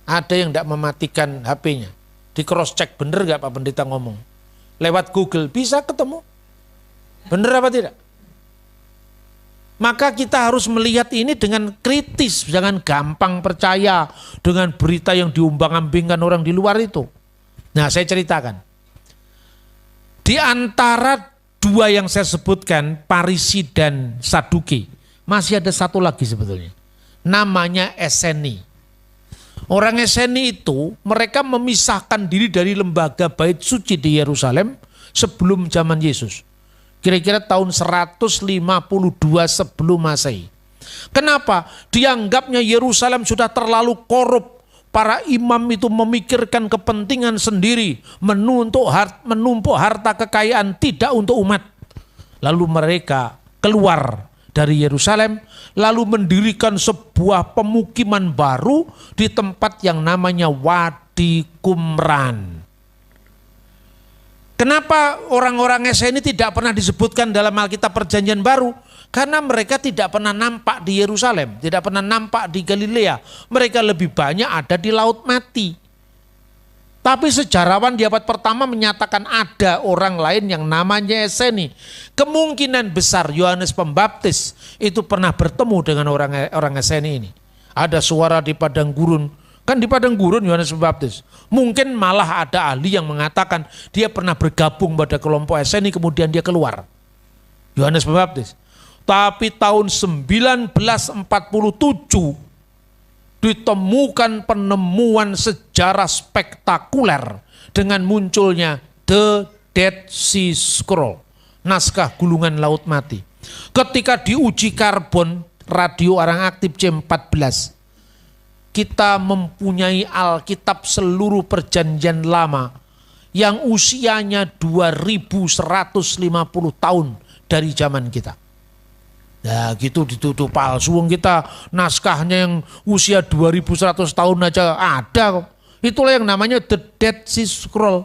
ada yang tidak mematikan HP-nya. Di cross check, bener gak Pak pendeta ngomong? Lewat Google bisa ketemu. Bener apa tidak? Maka kita harus melihat ini dengan kritis. Jangan gampang percaya dengan berita yang diumbang-ambingkan orang di luar itu. Nah, saya ceritakan. Di antara dua yang saya sebutkan, Parisi dan Saduki, masih ada satu lagi sebetulnya. Namanya Eseni. Orang Eseni itu, mereka memisahkan diri dari lembaga bait suci di Yerusalem sebelum zaman Yesus. Kira-kira tahun 152 sebelum Masehi. Kenapa? Dianggapnya Yerusalem sudah terlalu korup. Para imam itu memikirkan kepentingan sendiri, menumpuk harta kekayaan tidak untuk umat. Lalu mereka keluar dari Yerusalem, lalu mendirikan sebuah pemukiman baru di tempat yang namanya Wadi Qumran. Kenapa orang-orang Eseni tidak pernah disebutkan dalam Alkitab Perjanjian Baru? Karena mereka tidak pernah nampak di Yerusalem, tidak pernah nampak di Galilea. Mereka lebih banyak ada di Laut Mati. Tapi sejarawan di abad pertama menyatakan ada orang lain yang namanya Eseni. Kemungkinan besar Yohanes Pembaptis itu pernah bertemu dengan orang Eseni ini. Ada suara di padang gurun. Kan di padang gurun Yohanes Pembaptis. Mungkin malah ada ahli yang mengatakan dia pernah bergabung pada kelompok Eseni kemudian dia keluar. Yohanes Pembaptis. Tapi tahun 1947 ditemukan penemuan sejarah spektakuler dengan munculnya The Dead Sea Scroll, naskah gulungan Laut Mati. Ketika diuji karbon Radio Orang Aktif C14. Kita mempunyai Alkitab seluruh perjanjian lama yang usianya 2150 tahun dari zaman kita. Nah gitu dituduh palsu, kita naskahnya yang usia 2100 tahun aja ada kok. Itulah yang namanya The Dead Sea Scroll.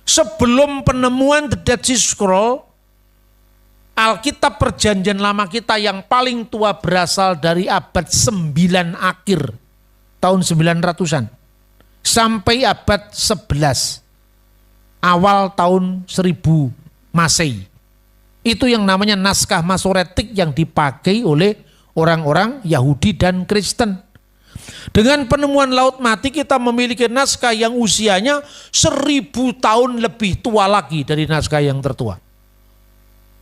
Sebelum penemuan The Dead Sea Scroll, Alkitab perjanjian lama kita yang paling tua berasal dari abad 9 akhir, tahun 900-an, sampai abad 11, awal tahun 1000 Masehi. Itu yang namanya naskah Masoretik yang dipakai oleh orang-orang Yahudi dan Kristen. Dengan penemuan Laut Mati kita memiliki naskah yang usianya 1000 tahun lebih tua lagi dari naskah yang tertua.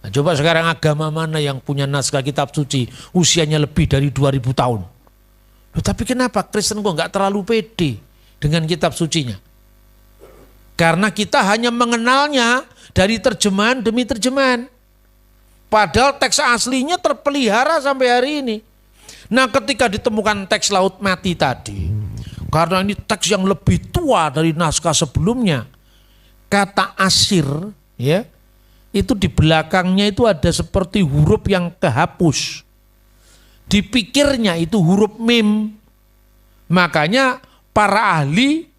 Nah, coba sekarang agama mana yang punya naskah kitab suci usianya lebih dari 2000 tahun? Loh, tapi kenapa Kristen kok nggak terlalu pede dengan kitab sucinya? Karena kita hanya mengenalnya dari terjemahan demi terjemahan. Padahal teks aslinya terpelihara sampai hari ini. Nah ketika ditemukan teks Laut Mati tadi, karena ini teks yang lebih tua dari naskah sebelumnya, kata Asir ya, itu di belakangnya itu ada seperti huruf yang kehapus. Dipikirnya itu huruf mim. Makanya para ahli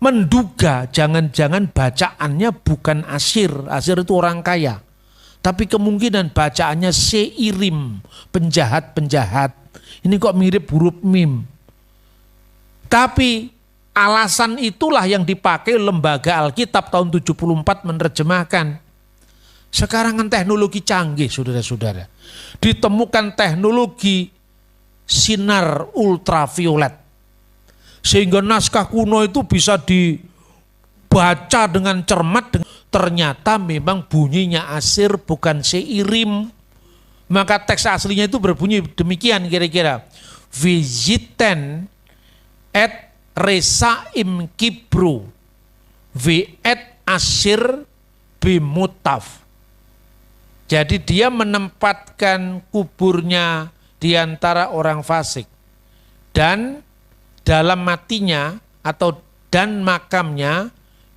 menduga jangan-jangan bacaannya bukan Asir. Asir itu orang kaya. Tapi kemungkinan bacaannya Seirim, penjahat-penjahat. Ini kok mirip huruf mim. Tapi alasan itulah yang dipakai lembaga Alkitab tahun 74 menerjemahkan. Sekarang kan teknologi canggih saudara-saudara. Ditemukan teknologi sinar ultraviolet. Sehingga naskah kuno itu bisa dibaca dengan cermat. Ternyata memang bunyinya Asir bukan Seirim. Maka teks aslinya itu berbunyi demikian kira-kira. Visiten et resaim kibru. V et Asir bimutaf. Jadi dia menempatkan kuburnya di antara orang fasik. Dan dalam matinya atau dan makamnya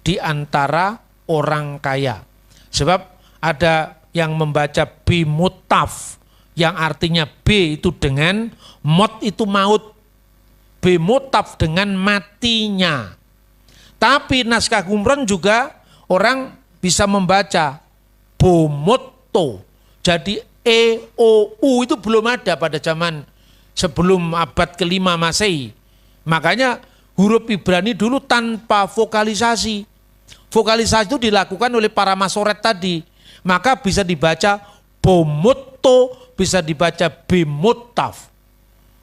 di antara orang kaya. Sebab ada yang membaca bimutaf yang artinya B itu dengan, mot itu maut. Bimutaf dengan matinya. Tapi naskah Qumran juga orang bisa membaca bomut. Jadi EOU itu belum ada pada zaman sebelum abad ke-5 Masehi. Makanya huruf Ibrani dulu tanpa vokalisasi. Vokalisasi itu dilakukan oleh para masoret tadi. Maka bisa dibaca bomutto, bisa dibaca bimutaf.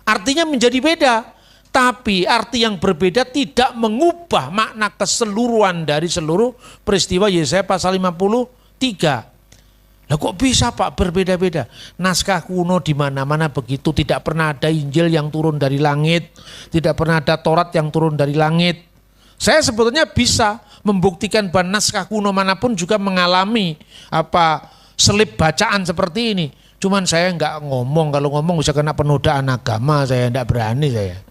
Artinya menjadi beda. Tapi arti yang berbeda tidak mengubah makna keseluruhan dari seluruh peristiwa Yesaya pasal 53. Lah kok bisa Pak berbeda-beda? Naskah kuno di mana-mana begitu, tidak pernah ada Injil yang turun dari langit, tidak pernah ada Taurat yang turun dari langit. Saya sebetulnya bisa membuktikan bahwa naskah kuno manapun juga mengalami selip bacaan seperti ini. Cuman saya enggak ngomong, kalau ngomong bisa kena penodaan agama, saya enggak berani saya.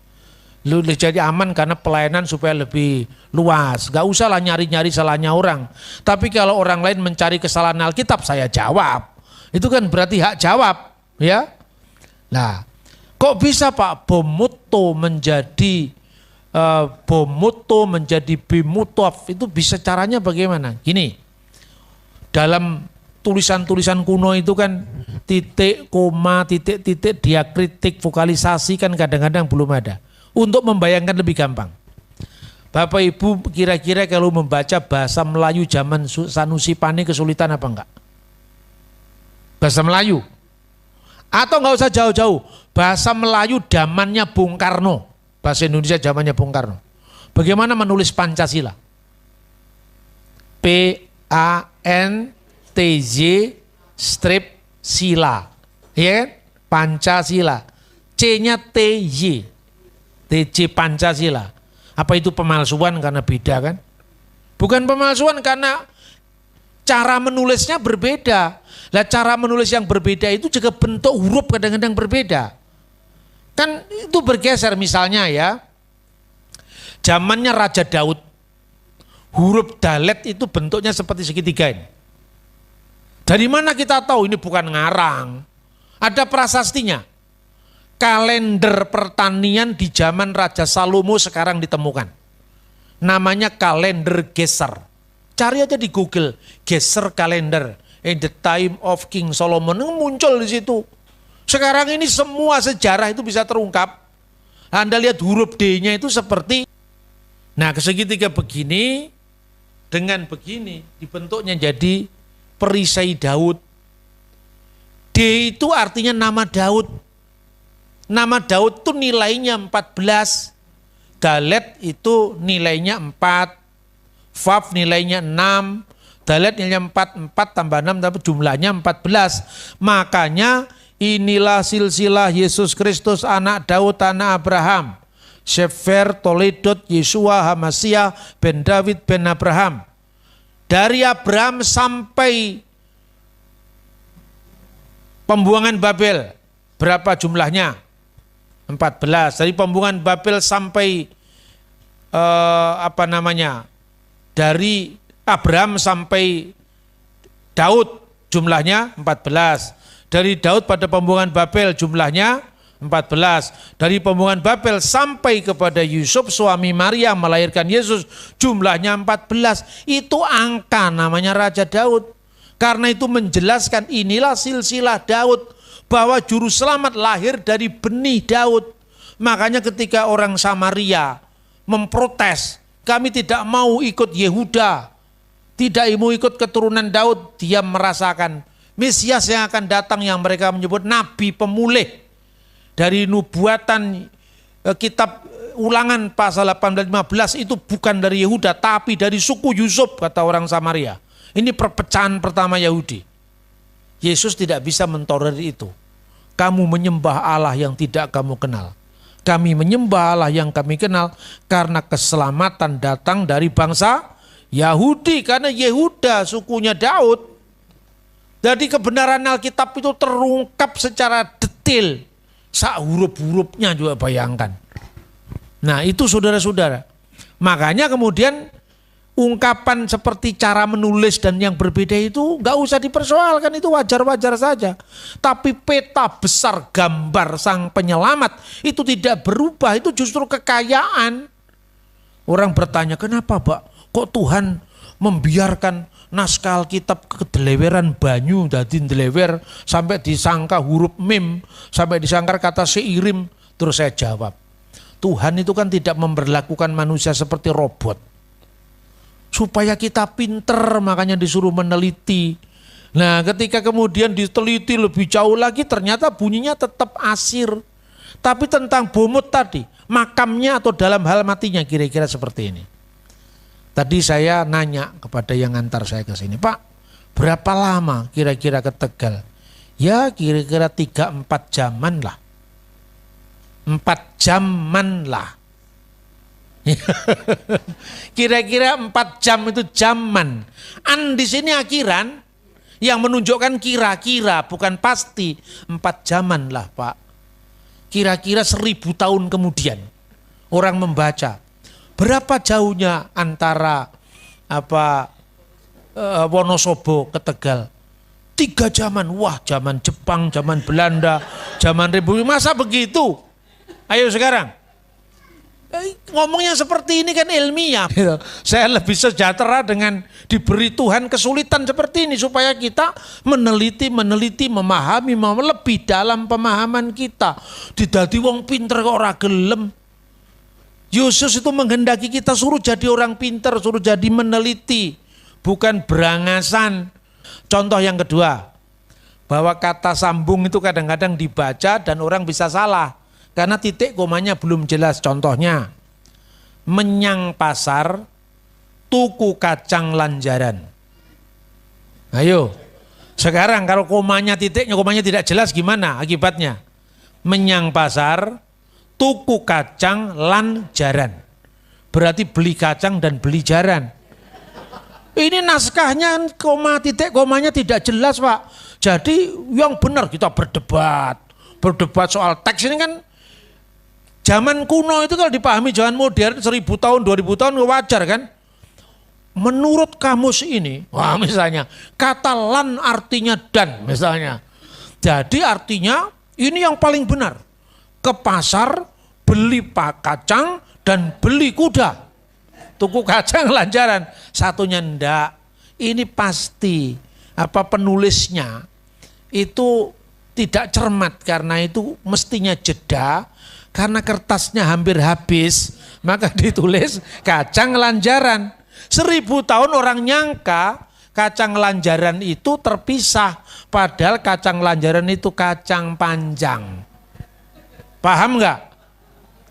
Lu jadi aman karena pelayanan supaya lebih luas. Gak usah lah nyari-nyari salahnya orang. Tapi kalau orang lain mencari kesalahan Alkitab, saya jawab. Itu kan berarti hak jawab, ya. Nah, kok bisa Pak bomutto menjadi bimutaf? Itu bisa caranya bagaimana? Gini, dalam tulisan-tulisan kuno itu kan titik, koma, titik-titik, diakritik, vokalisasi kan kadang-kadang belum ada. Untuk membayangkan lebih gampang, Bapak Ibu kira-kira kalau membaca bahasa Melayu zaman Sanusi Pane kesulitan apa enggak? Bahasa Melayu. Atau enggak usah jauh-jauh, bahasa Melayu zamannya Bung Karno, bahasa Indonesia zamannya Bung Karno. Bagaimana menulis Pancasila? P-A-N-T-Z strip sila. Ya kan? Pancasila. C-nya T-Y. TJ Pancasila. Apa itu pemalsuan karena beda kan? Bukan pemalsuan karena Cara menulisnya berbeda. Lah cara menulis yang berbeda itu juga bentuk huruf kadang-kadang berbeda. Kan itu bergeser, misalnya ya. Zamannya Raja Daud, huruf dalet itu bentuknya seperti segitiga ini. Dari mana kita tahu ini bukan ngarang? Ada prasastinya. Kalender pertanian di zaman Raja Salomo sekarang ditemukan. Namanya kalender Geser. Cari aja di Google, Geser kalender. In the time of King Solomon, muncul di situ. Sekarang ini semua sejarah itu bisa terungkap. Anda lihat huruf D-nya itu seperti, nah segitiga begini, dengan begini, dibentuknya jadi perisai Daud. D itu artinya nama Daud. Nama Daud itu nilainya 14. Dalet itu nilainya 4. Vav nilainya 6. Dalet nilainya 4 tambah 6 tapi jumlahnya 14. Makanya inilah silsilah Yesus Kristus anak Daud anak Abraham. Shefer Toledot Yesua Hamasiah ben David ben Abraham. Dari Abraham sampai pembuangan Babel berapa jumlahnya? 14. Dari pembuangan Babel sampai dari Abraham sampai Daud jumlahnya 14. Dari Daud pada pembuangan Babel jumlahnya 14. Dari pembuangan Babel sampai kepada Yusuf suami Maria melahirkan Yesus jumlahnya 14. Itu angka namanya Raja Daud. Karena itu menjelaskan inilah silsilah Daud, bahwa juru selamat lahir dari benih Daud. Makanya ketika orang Samaria memprotes, kami tidak mau ikut Yehuda, tidak mau ikut keturunan Daud, dia merasakan Mesias yang akan datang yang mereka menyebut Nabi Pemulih. Dari nubuatan kitab Ulangan pasal 18-15 itu bukan dari Yehuda tapi dari suku Yusuf, kata orang Samaria. Ini perpecahan pertama Yahudi. Yesus tidak bisa mentolerir itu. Kamu menyembah Allah yang tidak kamu kenal. Kami menyembah Allah yang kami kenal karena keselamatan datang dari bangsa Yahudi. Karena Yehuda sukunya Daud. Jadi kebenaran Alkitab itu terungkap secara detail. Huruf-hurufnya juga bayangkan. Nah itu saudara-saudara. Makanya kemudian ungkapan seperti cara menulis dan yang berbeda itu gak usah dipersoalkan, itu wajar-wajar saja. Tapi peta besar gambar sang penyelamat itu tidak berubah, itu justru kekayaan. Orang bertanya, kenapa Pak? Kok Tuhan membiarkan naskah Alkitab kedeleweran banyu dadi delewer sampai disangka huruf mim, sampai disangka kata seirim? Terus saya jawab, Tuhan itu kan tidak memperlakukan manusia seperti robot. Supaya kita pinter makanya disuruh meneliti. Nah ketika kemudian diteliti lebih jauh lagi ternyata bunyinya tetap asir. Tapi tentang bomut tadi, makamnya atau dalam hal matinya kira-kira seperti ini. Tadi saya nanya kepada yang ngantar saya ke sini, Pak berapa lama kira-kira ke Tegal? Ya kira-kira 3-4 jaman lah. 4 jaman lah. Kira-kira 4 jam itu zaman. Di sini akhiran yang menunjukkan kira-kira bukan pasti. 4 jaman lah Pak. Kira-kira 1000 tahun kemudian orang membaca. Berapa jauhnya antara Wonosobo ke Tegal? 3 zaman. Wah zaman Jepang, zaman Belanda, zaman Republik. Masa begitu? Ayo sekarang. Ngomongnya seperti ini kan ilmiah. Saya lebih sejahtera dengan diberi Tuhan kesulitan seperti ini supaya kita meneliti, memahami, lebih dalam pemahaman kita. Didadi wong pinter kok ora gelem. Yesus itu menghendaki kita suruh jadi orang pinter, suruh jadi meneliti, bukan berangasan. Contoh yang kedua, bahwa kata sambung itu kadang-kadang dibaca dan orang bisa salah. Karena titik komanya belum jelas. Contohnya, menyang pasar, tuku kacang lanjaran. Ayo, sekarang kalau komanya titiknya, komanya tidak jelas gimana akibatnya? Menyang pasar, tuku kacang lanjaran. Berarti beli kacang dan beli jaran. Ini naskahnya koma titik komanya tidak jelas, Pak. Jadi yang benar kita berdebat soal teks ini kan zaman kuno itu kalau dipahami zaman modern 1000 tahun 2000 tahun wajar kan. Menurut kamus ini, wah misalnya kata lan artinya dan misalnya. Jadi artinya ini yang paling benar. Ke pasar beli kacang dan beli kuda. Tuku kacang lanjaran, satunya ndak. Ini pasti penulisnya itu tidak cermat karena itu mestinya jeda karena kertasnya hampir habis, maka ditulis kacang lanjaran. 1000 tahun orang nyangka kacang lanjaran itu terpisah, padahal kacang lanjaran itu kacang panjang. Paham nggak?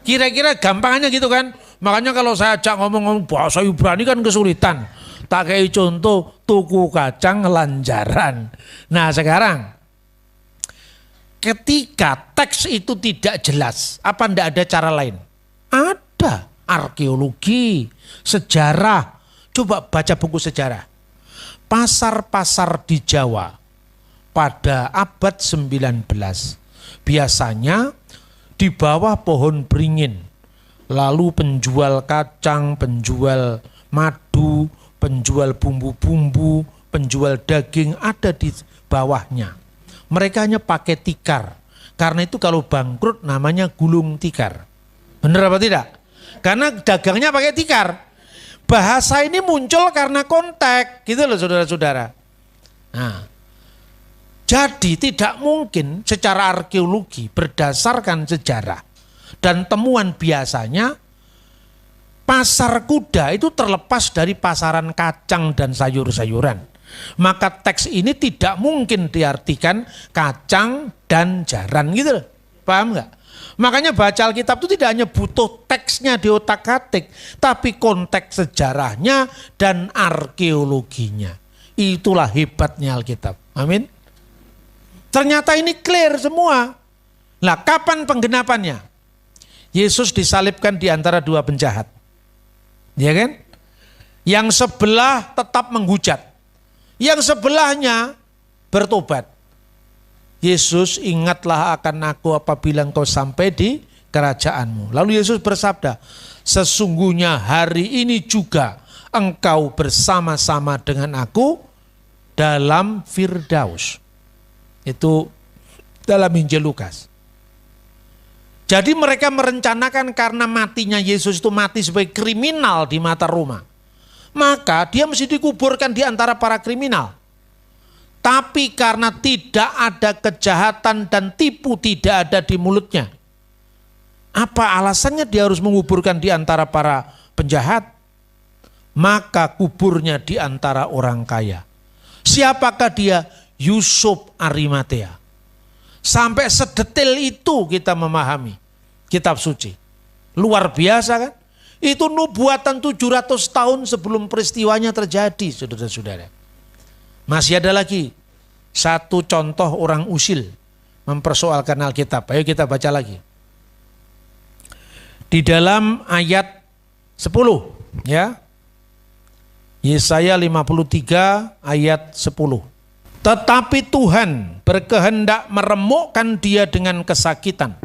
Kira-kira gampangnya gitu kan? Makanya kalau saya ajak ngomong bahasa Ibrani kan kesulitan. Tak kayak contoh tuku kacang lanjaran. Nah sekarang ketika teks itu tidak jelas, apa ndak ada cara lain? Ada arkeologi, sejarah. Coba baca buku sejarah. Pasar-pasar di Jawa pada abad 19 biasanya di bawah pohon beringin. Lalu penjual kacang, penjual madu, penjual bumbu-bumbu, penjual daging ada di bawahnya. Mereka hanya pakai tikar. Karena itu kalau bangkrut namanya gulung tikar. Benar apa tidak? Karena dagangnya pakai tikar. Bahasa ini muncul karena konteks. Gitu loh saudara-saudara. Nah, jadi tidak mungkin secara arkeologi berdasarkan sejarah dan temuan biasanya pasar kuda itu terlepas dari pasaran kacang dan sayur-sayuran. Maka teks ini tidak mungkin diartikan kacang dan jaran gitu loh. Paham nggak? Makanya baca Alkitab itu tidak hanya butuh teksnya di otak-atik, tapi konteks sejarahnya dan arkeologinya. Itulah hebatnya Alkitab. Amin. Ternyata ini clear semua. Nah, kapan penggenapannya? Yesus disalibkan di antara dua penjahat. Ya kan? Yang sebelah tetap menghujat. Yang sebelahnya bertobat. Yesus, ingatlah akan aku apabila engkau sampai di kerajaanmu. Lalu Yesus bersabda, sesungguhnya hari ini juga engkau bersama-sama dengan aku dalam Firdaus. Itu dalam Injil Lukas. Jadi mereka merencanakan karena matinya Yesus itu mati sebagai kriminal di mata Roma. Maka dia mesti dikuburkan di antara para kriminal. Tapi karena tidak ada kejahatan dan tipu tidak ada di mulutnya. Apa alasannya dia harus menguburkan di antara para penjahat? Maka kuburnya di antara orang kaya. Siapakah dia? Yusuf Arimatea. Sampai sedetil itu kita memahami kitab suci. Luar biasa kan? Itu nubuatan 700 tahun sebelum peristiwanya terjadi, saudara-saudara. Masih ada lagi satu contoh orang usil mempersoalkan Alkitab. Ayo kita baca lagi. Di dalam ayat 10 ya. Yesaya 53 ayat 10. Tetapi Tuhan berkehendak meremukkan dia dengan kesakitan.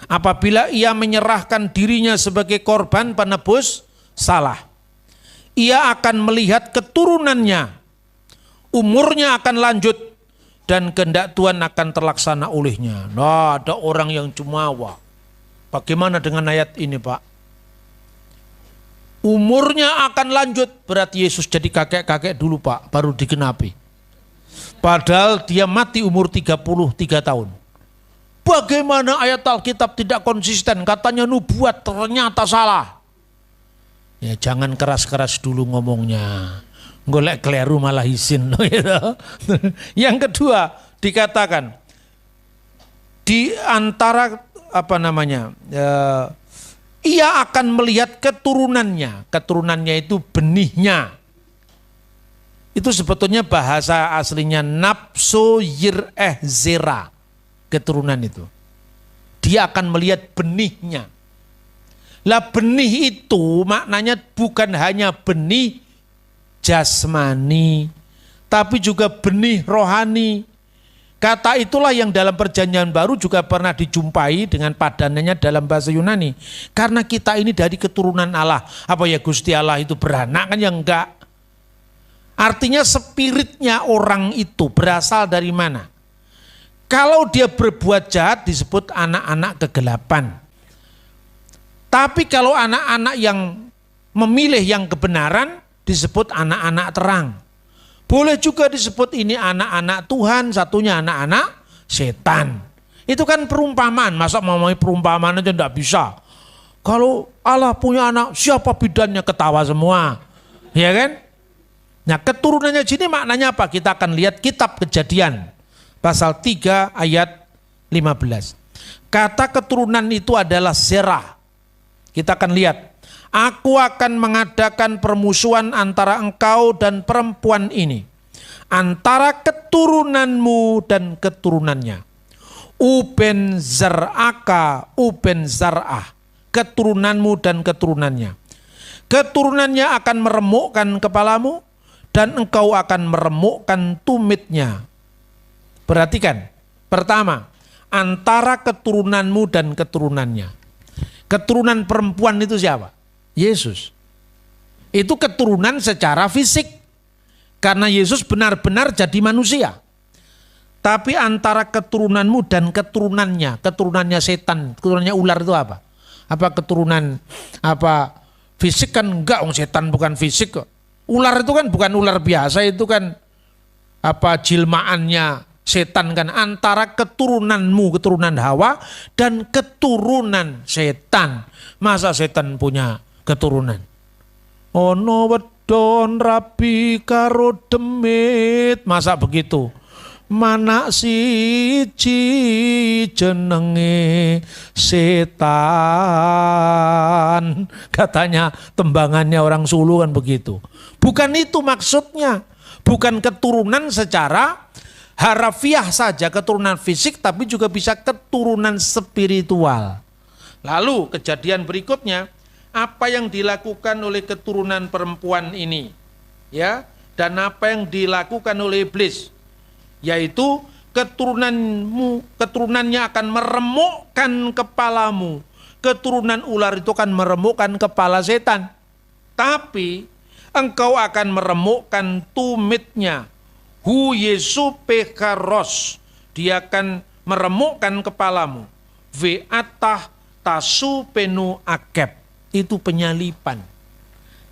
Apabila ia menyerahkan dirinya sebagai korban penebus salah. Ia akan melihat keturunannya. Umurnya akan lanjut. Dan kehendak Tuhan akan terlaksana olehnya. Nah, ada orang yang jumawa. Bagaimana dengan ayat ini, Pak? Umurnya akan lanjut. Berarti Yesus jadi kakek-kakek dulu, Pak. Baru digenapi. Padahal dia mati umur 33 tahun. Bagaimana ayat Alkitab tidak konsisten? Katanya nubuat, ternyata salah. Ya jangan keras-keras dulu ngomongnya. Golek keliru malah izin. Yang kedua dikatakan di antara ia akan melihat keturunannya. Keturunannya itu benihnya. Itu sebetulnya bahasa aslinya nafsu yireh zera. Keturunan itu. Dia akan melihat benihnya. Lah benih itu maknanya bukan hanya benih jasmani, tapi juga benih rohani. Kata itulah yang dalam perjanjian baru juga pernah dijumpai dengan padanannya dalam bahasa Yunani. Karena kita ini dari keturunan Allah. Apa ya Gusti Allah itu beranak kan? Ya enggak. Artinya spiritnya orang itu berasal dari mana? Kalau dia berbuat jahat disebut anak-anak kegelapan. Tapi kalau anak-anak yang memilih yang kebenaran disebut anak-anak terang. Boleh juga disebut ini anak-anak Tuhan, satunya anak-anak setan. Itu kan perumpamaan, masa mau perumpamaan aja enggak bisa. Kalau Allah punya anak, siapa bidannya, ketawa semua. Ya kan? Nah, keturunannya sini maknanya apa? Kita akan lihat kitab Kejadian pasal 3 ayat 15. Kata keturunan itu adalah Zerah. Kita akan lihat. Aku akan mengadakan permusuhan antara engkau dan perempuan ini, antara keturunanmu dan keturunannya. Uben zar'aka, uben zar'ah, keturunanmu dan keturunannya. Keturunannya akan meremukkan kepalamu, dan engkau akan meremukkan tumitnya. Perhatikan, pertama, antara keturunanmu dan keturunannya. Keturunan perempuan itu siapa? Yesus. Itu keturunan secara fisik. Karena Yesus benar-benar jadi manusia. Tapi antara keturunanmu dan keturunannya, keturunannya setan, keturunannya ular itu apa? Apa keturunan apa fisik? Kan enggak, setan bukan fisik kok. Ular itu kan bukan ular biasa, itu kan apa jilmaannya setan kan. Antara keturunanmu, keturunan Hawa, dan keturunan setan. Masa setan punya keturunan? Ono wedon rabi karo demit, masa begitu? Manak siji jenenge setan, katanya tembangannya orang Sulu kan begitu. Bukan itu maksudnya, bukan keturunan secara harafiah saja, keturunan fisik, tapi juga bisa keturunan spiritual. Lalu kejadian berikutnya, apa yang dilakukan oleh keturunan perempuan ini, ya, dan apa yang dilakukan oleh iblis, yaitu keturunannya akan meremukkan kepalamu. Keturunan ular itu akan meremukkan kepala setan, tapi engkau akan meremukkan tumitnya. Hu Yesu pekaros, dia akan meremukkan kepalamu. Ve'atah tasu penu akep, itu penyalipan.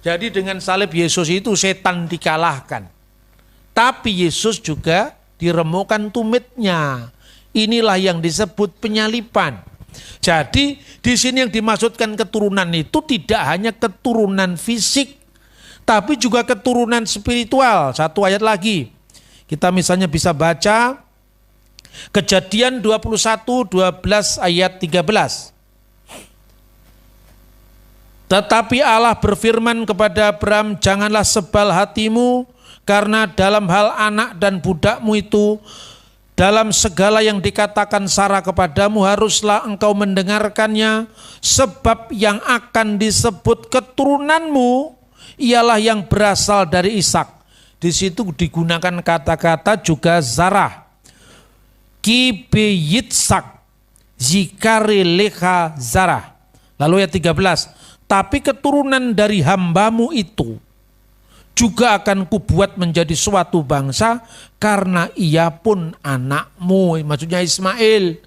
Jadi dengan salib Yesus itu setan dikalahkan. Tapi Yesus juga diremukkan tumitnya. Inilah yang disebut penyalipan. Jadi di sini yang dimaksudkan keturunan itu tidak hanya keturunan fisik, tapi juga keturunan spiritual. Satu ayat lagi. Kita misalnya bisa baca Kejadian 21:12 ayat 13. Tetapi Allah berfirman kepada Abraham, janganlah sebal hatimu, karena dalam hal anak dan budakmu itu, dalam segala yang dikatakan Sarah kepadamu, haruslah engkau mendengarkannya, sebab yang akan disebut keturunanmu ialah yang berasal dari Ishak. Di situ digunakan kata-kata juga Zarah. Ki beyitsak zikari leha Zarah. Lalu ayat 13. Tapi keturunan dari hambamu itu juga akan kubuat menjadi suatu bangsa, karena ia pun anakmu, maksudnya Ismail.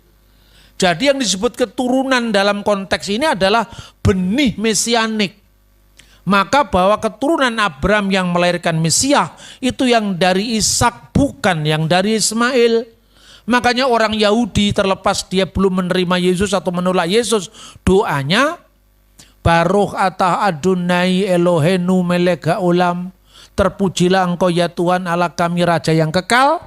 Jadi yang disebut keturunan dalam konteks ini adalah benih mesianik. Maka bahwa keturunan Abraham yang melahirkan Mesias itu yang dari Ishak, bukan yang dari Ismail. Makanya orang Yahudi terlepas dia belum menerima Yesus atau menolak Yesus, doanya Baruch atah Adonai Elohenu melek haolam, terpujilah engkau ya Tuhan Allah kami Raja yang kekal,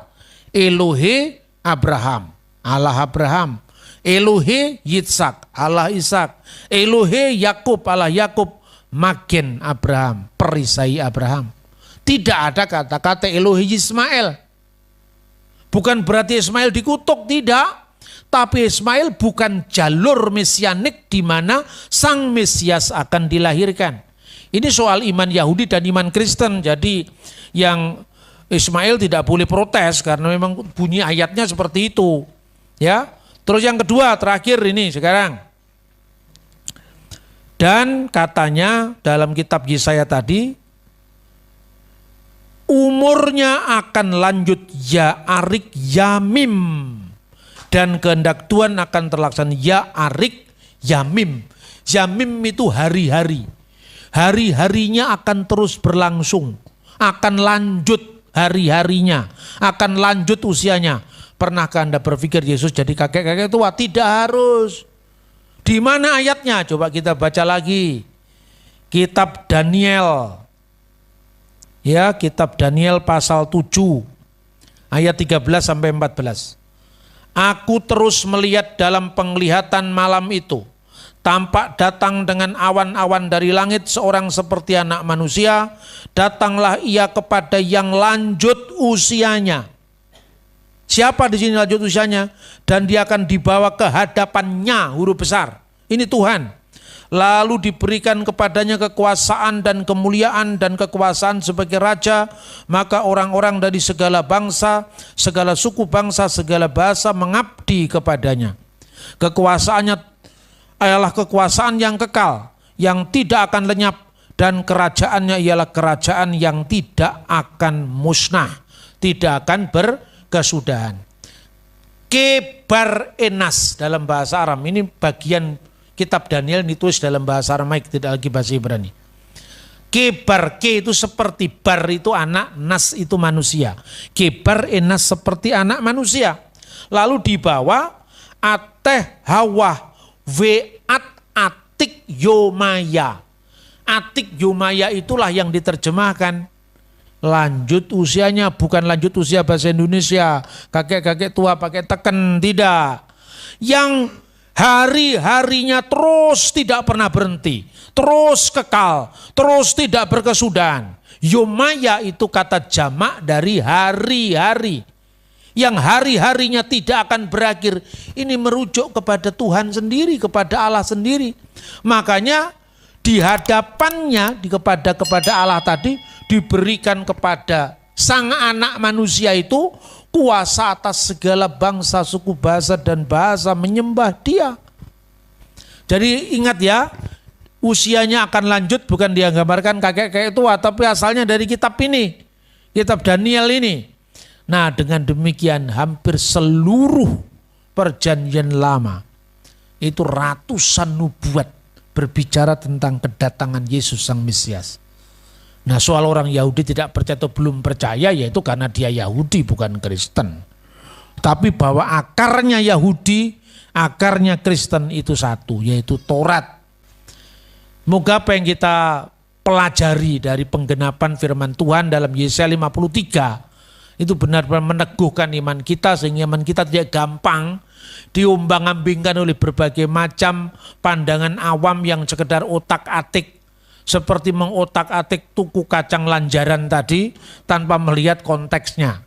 Elohe Abraham, Allah Abraham, Elohe Yitzhak, Allah Ishak, Elohe Yakub, Allah Yakub, Magen Abraham, perisai Abraham. Tidak ada kata-kata Elohe Ismail. Bukan berarti Ismail dikutuk, tidak. Tapi Ismail bukan jalur mesianik di mana sang Mesias akan dilahirkan. Ini soal iman Yahudi dan iman Kristen. Jadi yang Ismail tidak boleh protes karena memang bunyi ayatnya seperti itu. Ya. Terus yang kedua, terakhir ini sekarang. Dan katanya dalam kitab Yesaya tadi, umurnya akan lanjut Ya'arik Yamim, dan kehendak Tuhan akan terlaksana Ya'arik Yamim. Yamim itu hari-hari. Hari-harinya akan terus berlangsung, akan lanjut hari-harinya, akan lanjut usianya. Pernahkah Anda berpikir Yesus jadi kakek-kakek tua? Tidak harus. Di mana ayatnya? Coba kita baca lagi. Kitab Daniel. Ya, kitab Daniel pasal 7 ayat 13 sampai 14. Aku terus melihat dalam penglihatan malam itu, tampak datang dengan awan-awan dari langit seorang seperti anak manusia. Datanglah ia kepada yang lanjut usianya. Siapa di sini lanjut usianya? Dan dia akan dibawa ke hadapannya, huruf besar. Ini Tuhan. Lalu diberikan kepadanya kekuasaan dan kemuliaan dan kekuasaan sebagai raja. Maka orang-orang dari segala bangsa, segala suku bangsa, segala bahasa mengabdi kepadanya. Kekuasaannya adalah kekuasaan yang kekal, yang tidak akan lenyap, dan kerajaannya ialah kerajaan yang tidak akan musnah, tidak akan berkesudahan. Kebar enas dalam bahasa Aram, ini bagian kitab Daniel ditulis dalam bahasa Aramaik, tidak lagi bahasa Ibrani. Kebar, ke itu seperti, bar itu anak, nas itu manusia. Kebar enas seperti anak manusia. Lalu dibawa ateh hawah ve'at atik yomaya. Atik yomaya itulah yang diterjemahkan lanjut usianya, bukan lanjut usia bahasa Indonesia. Kakek-kakek tua pakai teken, tidak. Yang hari-harinya terus tidak pernah berhenti, terus kekal, terus tidak berkesudahan. Yomaya itu kata jamak dari hari-hari. Yang hari-harinya tidak akan berakhir. Ini merujuk kepada Tuhan sendiri, kepada Allah sendiri. Makanya di hadapannya, kepada Allah tadi, diberikan kepada sang anak manusia itu kuasa atas segala bangsa, suku, bahasa, dan bahasa menyembah dia. Jadi ingat ya, usianya akan lanjut, bukan dia gambarkan kakek-kakek tua, tapi asalnya dari kitab ini, kitab Daniel ini. Nah, dengan demikian hampir seluruh perjanjian lama itu ratusan nubuat berbicara tentang kedatangan Yesus Sang Mesias. Nah, soal orang Yahudi tidak percaya atau belum percaya, yaitu karena dia Yahudi bukan Kristen. Tapi bahwa akarnya Yahudi, akarnya Kristen itu satu, yaitu Taurat. Moga apa yang kita pelajari dari penggenapan firman Tuhan dalam Yesaya 53 itu benar-benar meneguhkan iman kita, sehingga iman kita tidak gampang diombang-ambingkan oleh berbagai macam pandangan awam yang sekedar otak-atik, seperti mengotak-atik tuku kacang lanjaran tadi tanpa melihat konteksnya.